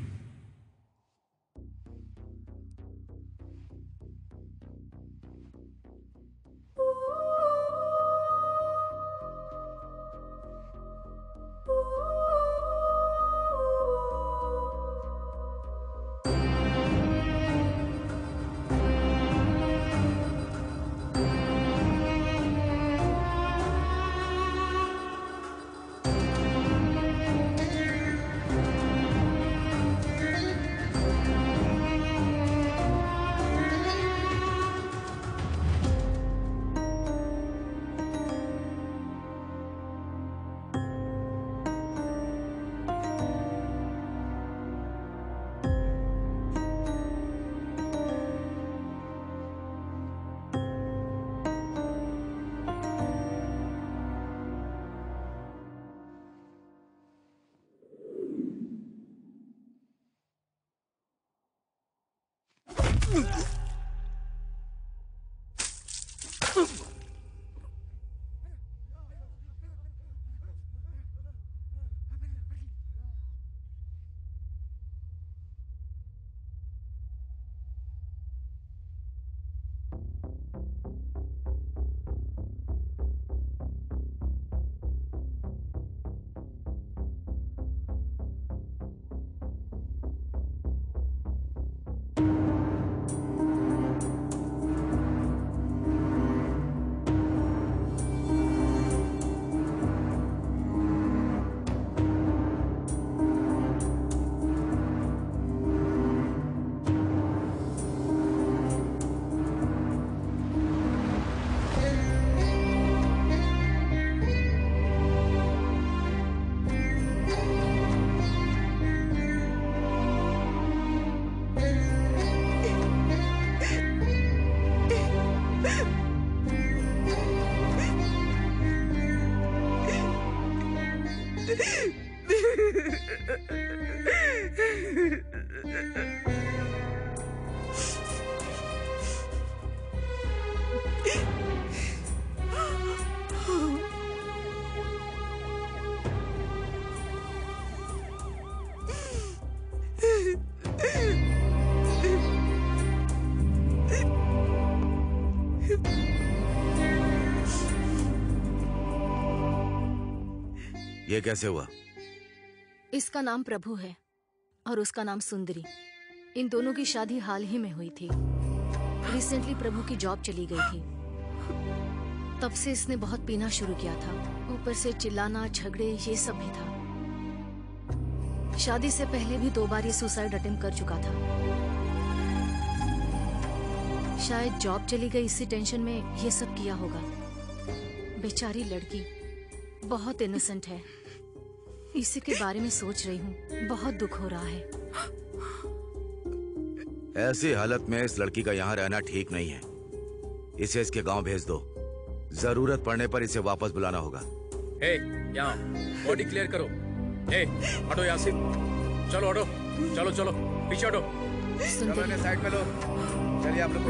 ये कैसे हुआ? इसका नाम प्रभु है और उसका नाम सुंदरी। इन दोनों की शादी हाल ही में हुई थी। रिसेंटली प्रभु की जॉब चली गई थी, तब से इसने बहुत पीना शुरू किया था। ऊपर से चिल्लाना, झगड़े, ये सब भी था। शादी से पहले भी 2 बार ये सुसाइड अटेम्प्ट कर चुका था। शायद जॉब चली गई, इसी टेंशन में ये सब किया होगा। बेचारी लड़की बहुत इनोसेंट है। इसी के बारे में सोच रही हूँ, बहुत दुख हो रहा है। ऐसी हालत में इस लड़की का यहाँ रहना ठीक नहीं है। इसे इसके गांव भेज दो। जरूरत पड़ने पर इसे वापस बुलाना होगा। यहाँ बॉडी क्लियर करो। हटो यहाँ से। चलो हटो, चलो चलो पीछे हटो। चलो साइड में लो। चलिए आप लोग।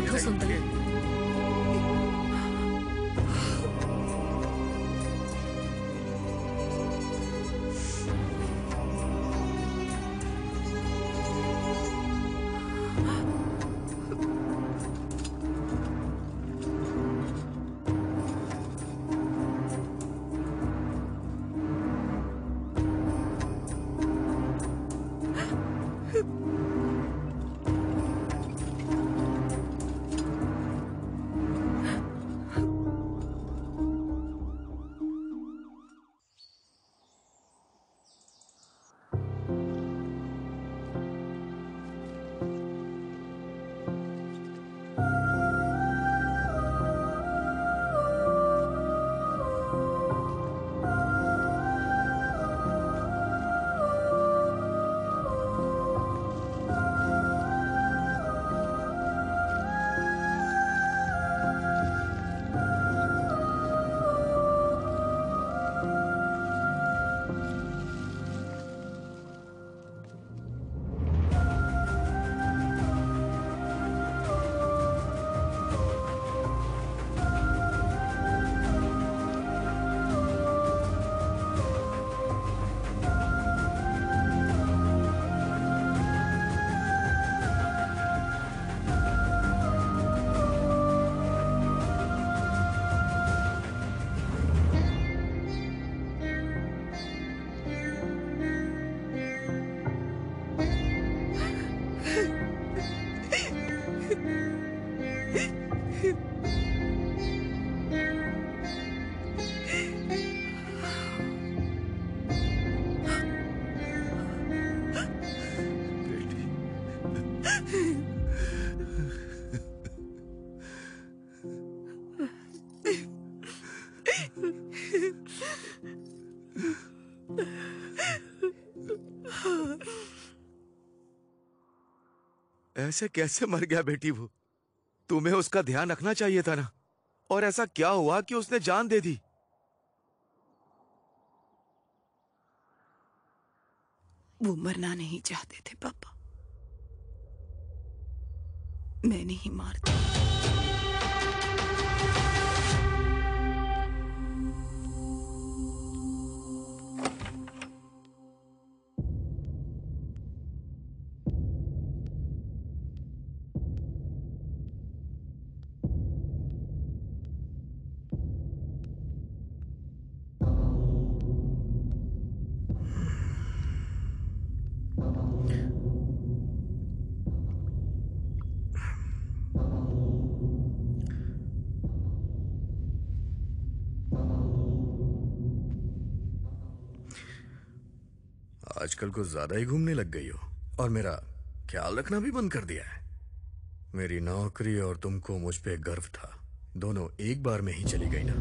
ऐसे कैसे मर गया बेटी वो? तुम्हें उसका ध्यान रखना चाहिए था ना। और ऐसा क्या हुआ कि उसने जान दे दी? वो मरना नहीं चाहते थे पापा, मैंने ही मार दिया। आजकल कुछ ज्यादा ही घूमने लग गई हो और मेरा ख्याल रखना भी बंद कर दिया है। मेरी नौकरी और तुमको मुझ पे गर्व था, दोनों एक बार में ही चली गई ना।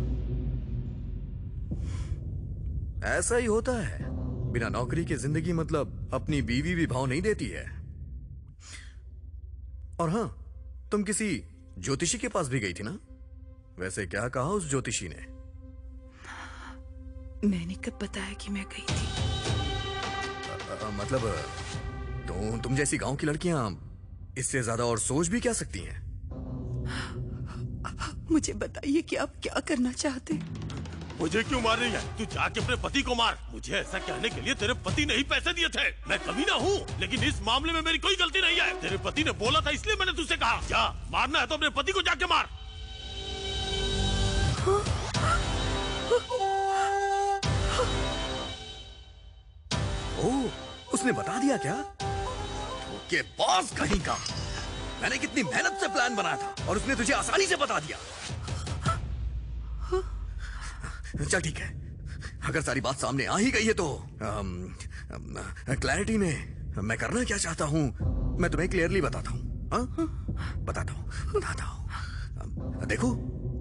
ऐसा ही होता है, बिना नौकरी के जिंदगी मतलब अपनी बीवी भी भाव नहीं देती है। और हाँ, तुम किसी ज्योतिषी के पास भी गई थी ना? वैसे क्या कहा उस ज्योतिषी ने? मैंने कब बताया कि मैं गई थी? मतलब तुम जैसी गांव की लड़कियां इससे ज्यादा और सोच भी क्या सकती हैं? मुझे बताइए कि आप क्या करना चाहते हैं? मुझे क्यों मार रही है? तू जाके अपने पति को मार। मुझे ऐसा कहने के लिए तेरे पति ने ही पैसे दिए थे। मैं कमीना हूँ, लेकिन इस मामले में मेरी कोई गलती नहीं है। तेरे पति ने बोला था इसलिए मैंने तुझसे कहा, जा मारना है तो अपने पति को जाके मार। ओह, उसने बता दिया क्या? के बॉस कहीं का। मैंने कितनी मेहनत से प्लान बनाया था और उसने तुझे आसानी से बता दिया। चल ठीक है, अगर सारी बात सामने आ ही गई है तो क्लैरिटी में मैं करना क्या चाहता हूं मैं तुम्हें क्लियरली बताता हूं। बताता हूं। देखो,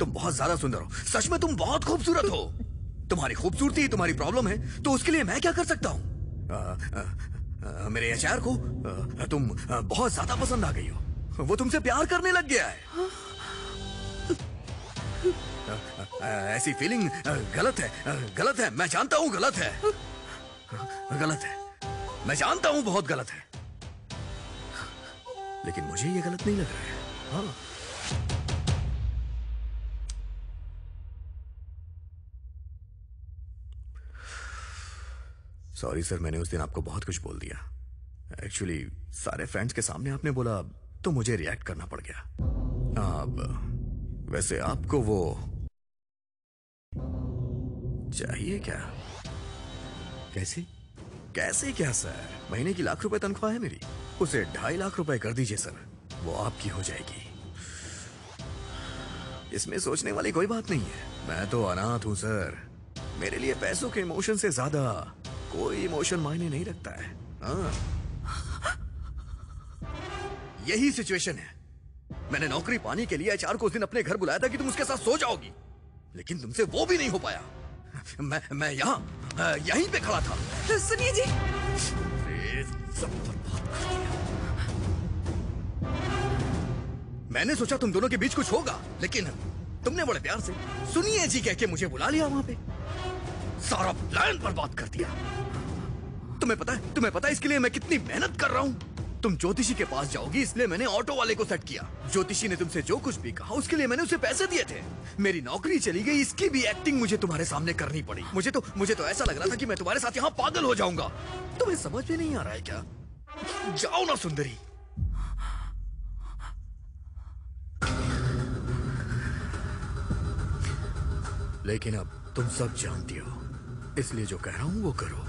तुम बहुत ज्यादा सुंदर हो, सच में तुम बहुत खूबसूरत हो। तुम्हारी खूबसूरती तुम्हारी प्रॉब्लम है, तो उसके लिए मैं क्या कर सकता हूं? मेरे एचआर को तुम बहुत ज्यादा पसंद आ गई हो, वो तुमसे प्यार करने लग गया है। ऐसी फीलिंग गलत है, मैं जानता हूं गलत है, मैं जानता हूं बहुत गलत है, लेकिन मुझे ये गलत नहीं लग रहा है। हाँ, सॉरी सर, मैंने उस दिन आपको बहुत कुछ बोल दिया। एक्चुअली सारे फ्रेंड्स के सामने आपने बोला तो मुझे रिएक्ट करना पड़ गया। अब वैसे आपको वो चाहिए क्या? कैसे क्या सर? महीने की ₹1,00,000 तनख्वाह है मेरी, उसे ₹2.5 लाख कर दीजिए सर, वो आपकी हो जाएगी। इसमें सोचने वाली कोई बात नहीं है, मैं तो अनाथ हूं सर। मेरे लिए पैसों के इमोशन से ज्यादा कोई इमोशन मायने नहीं रखता है। यही सिचुएशन है। मैंने नौकरी पाने के लिए एचआर को उस दिन अपने घर बुलाया था कि तुम उसके साथ सो जाओगी, लेकिन तुमसे वो भी नहीं हो पाया। मैं यहीं पे खड़ा था। सुनिए जी, सब बर्बाद कर दिया। मैंने सोचा तुम दोनों के बीच कुछ होगा, लेकिन तुमने बड़े प्यार से सुनिए जी कह के मुझे बुला लिया वहां पे, सारा प्लान बर्बाद कर दिया। तुम्हें पता है इसके लिए मैं कितनी मेहनत कर रहा हूं? तुम ज्योतिषी के पास जाओगी इसलिए मैंने ऑटो वाले को सेट किया। ज्योतिषी ने तुमसे जो कुछ भी कहा उसके लिए मैंने उसे पैसे दिए थे। मेरी नौकरी चली गई, इसकी भी एक्टिंग मुझे तुम्हारे सामने करनी पड़ी। मुझे तो ऐसा लग रहा था कि मैं तुम्हारे साथ यहाँ पागल हो जाऊंगा। तुम्हें समझ में नहीं आ रहा है क्या? जाओ ना सुंदरी। लेकिन अब तुम सब जानती हो, इसलिए जो कह रहा हूं वो करो।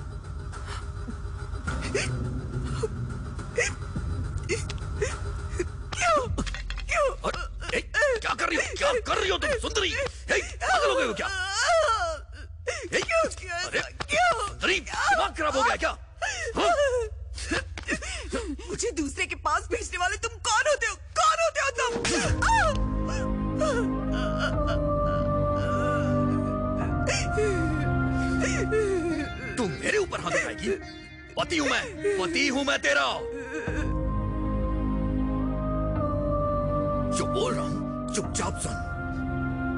क्या कर रही हो तुम सुंदरी? पागल हो गए हो क्या? सुंदरी, दिमाग खराब हो गया क्या? मुझे दूसरे के पास भेजने वाले तुम कौन होते हो? कौन होते हो तुम? जाएगी? पति हूं मैं तेरा। जो बोल रहा हूं चुपचाप सुन।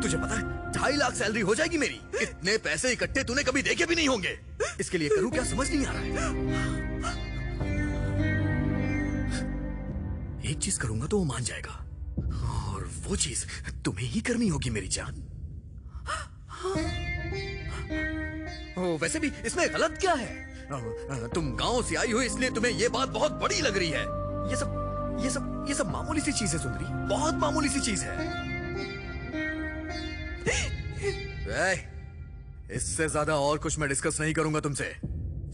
तुझे पता है 2.5 लाख सैलरी हो जाएगी मेरी। इतने पैसे इकट्ठे तूने कभी देखे भी नहीं होंगे। इसके लिए करूं क्या समझ नहीं आ रहा है। एक चीज करूंगा तो वो मान जाएगा, और वो चीज तुम्हें ही करनी होगी मेरी जान। वैसे भी इसमें गलत क्या है? तुम गांव से आई हो इसलिए तुम्हें ये बात बहुत बड़ी लग रही है। ये सब मामूली सी चीज है सुंदरी, बहुत मामूली सी चीज है। इससे ज्यादा और कुछ मैं डिस्कस नहीं करूंगा तुमसे।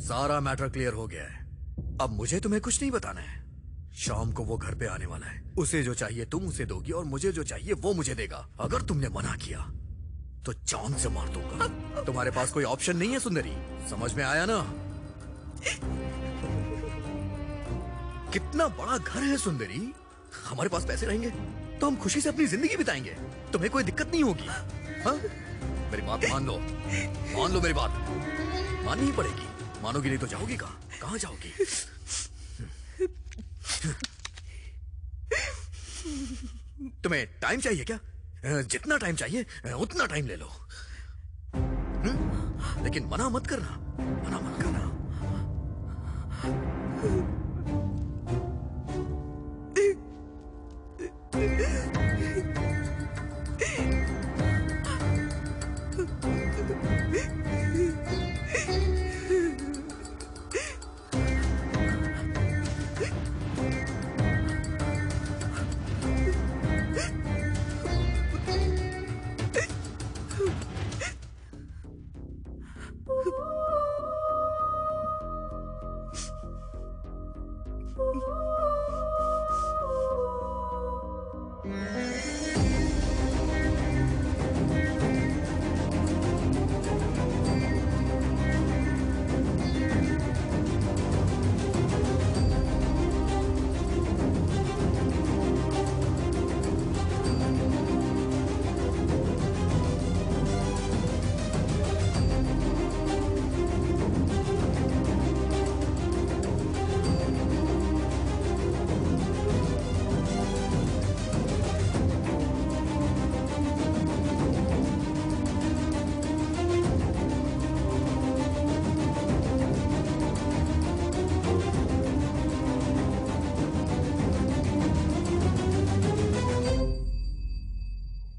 सारा मैटर क्लियर हो गया है। अब मुझे तुम्हें कुछ नहीं बताना है। शाम को वो घर पे आने वाला है। उसे जो चाहिए तुम उसे दोगी और मुझे जो चाहिए वो मुझे देगा। अगर तुमने मना किया तो जान से मार दूंगा। तुम्हारे पास कोई ऑप्शन नहीं है सुंदरी, समझ में आया ना? कितना बड़ा घर है सुंदरी। हमारे पास पैसे रहेंगे तो हम खुशी से अपनी जिंदगी बिताएंगे। तुम्हें कोई दिक्कत नहीं होगी। हाँ? मेरी बात मान लो मेरी बात माननी ही पड़ेगी। मानोगी नहीं तो जाओगी कहाँ जाओगी? तुम्हें टाइम चाहिए क्या? जितना टाइम चाहिए उतना टाइम ले लो। लेकिन मना मत करना।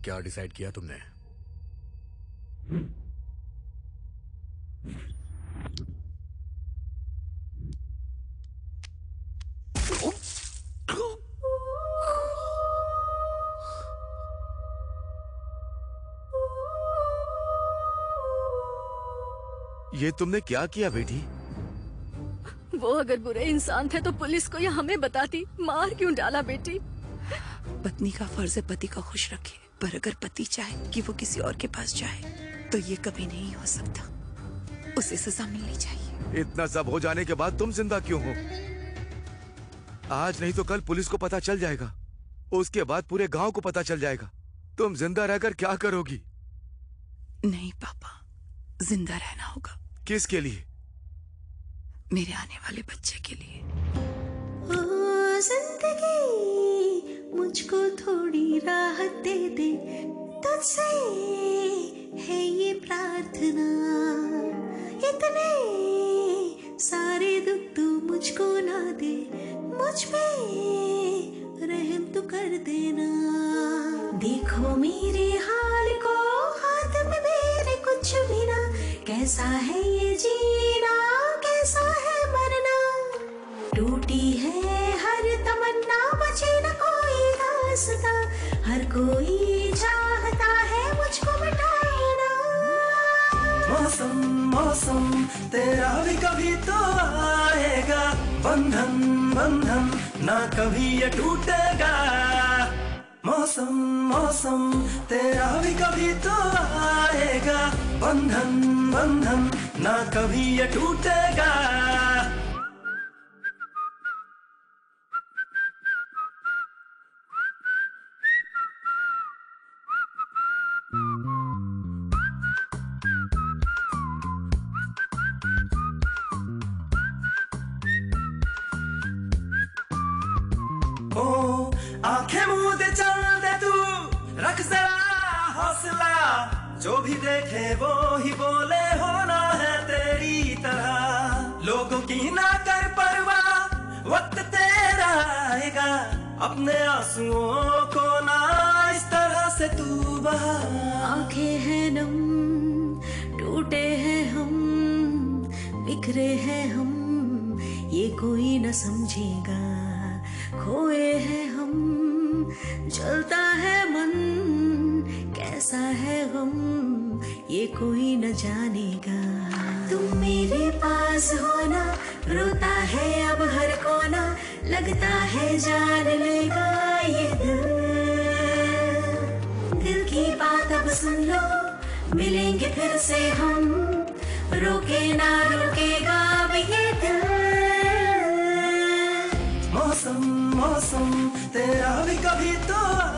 क्या डिसाइड किया तुमने? ये तुमने क्या किया बेटी? वो अगर बुरे इंसान थे तो पुलिस को या हमें बताती। मार क्यों डाला बेटी? पत्नी का फर्ज है पति को खुश रखे, पर अगर पति चाहे कि वो किसी और के पास जाए तो ये कभी नहीं हो सकता। उसे सजा मिलनी चाहिए। इतना सब हो जाने के बाद तुम जिंदा क्यों हो? आज नहीं तो कल पुलिस को पता चल जाएगा, उसके बाद पूरे गांव को पता चल जाएगा। तुम जिंदा रहकर क्या करोगी? नहीं पापा, जिंदा रहना होगा। किसके लिए? मेरे आने वाले बच्चे के लिए। ओ जिंदगी मुझको थोड़ी राहत दे दे, तुझसे है ये प्रार्थना। इतने सारे दुख तू मुझको ना दे, मुझ पे रहम तू कर देना। देखो मेरे हाल को, हाथ में मेरे कुछ भी ना। कैसा है ये जीना, कैसा है मरना। टूटी है हर तमन्ना, बचे न कोई रास्ता। हर कोई चाहता है मुझको मिटाना। मौसम मौसम तेरा भी कभी तो आएगा, बंधन बंधन ना कभी ये टूटेगा। मौसम मौसम तेरा भी कभी तो आएगा, बंधन बंधन ना कभी ये टूटेगा। आंखें मूंद चल दे तू, रख जरा हौसला, जो भी देखे वो ही बोले होना है तेरी तरह। लोगों की ना कर परवाह, वक्त तेरा आएगा, अपने आंसुओं को ना इस तरह से तू बहा। आंखें हैं नम, टूटे हैं हम, बिखरे हैं हम, ये कोई न समझेगा। खोए हैं हम, जलता है मन, कैसा है गम, ये कोई न जानेगा। तुम मेरे पास होना, रोता है अब हर कोना, लगता है जान लेगा ये दिल की बात अब सुन लो, मिलेंगे फिर से हम, रोके ना रोकेगा अब ये दिल। मौसम मौसम तेरा भी कभी तो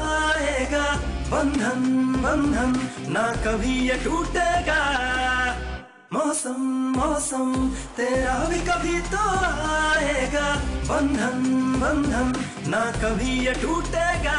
आएगा, बंधन बंधन ना कभी ये टूटेगा। मौसम मौसम तेरा भी कभी तो आएगा, बंधन बंधन ना कभी ये टूटेगा।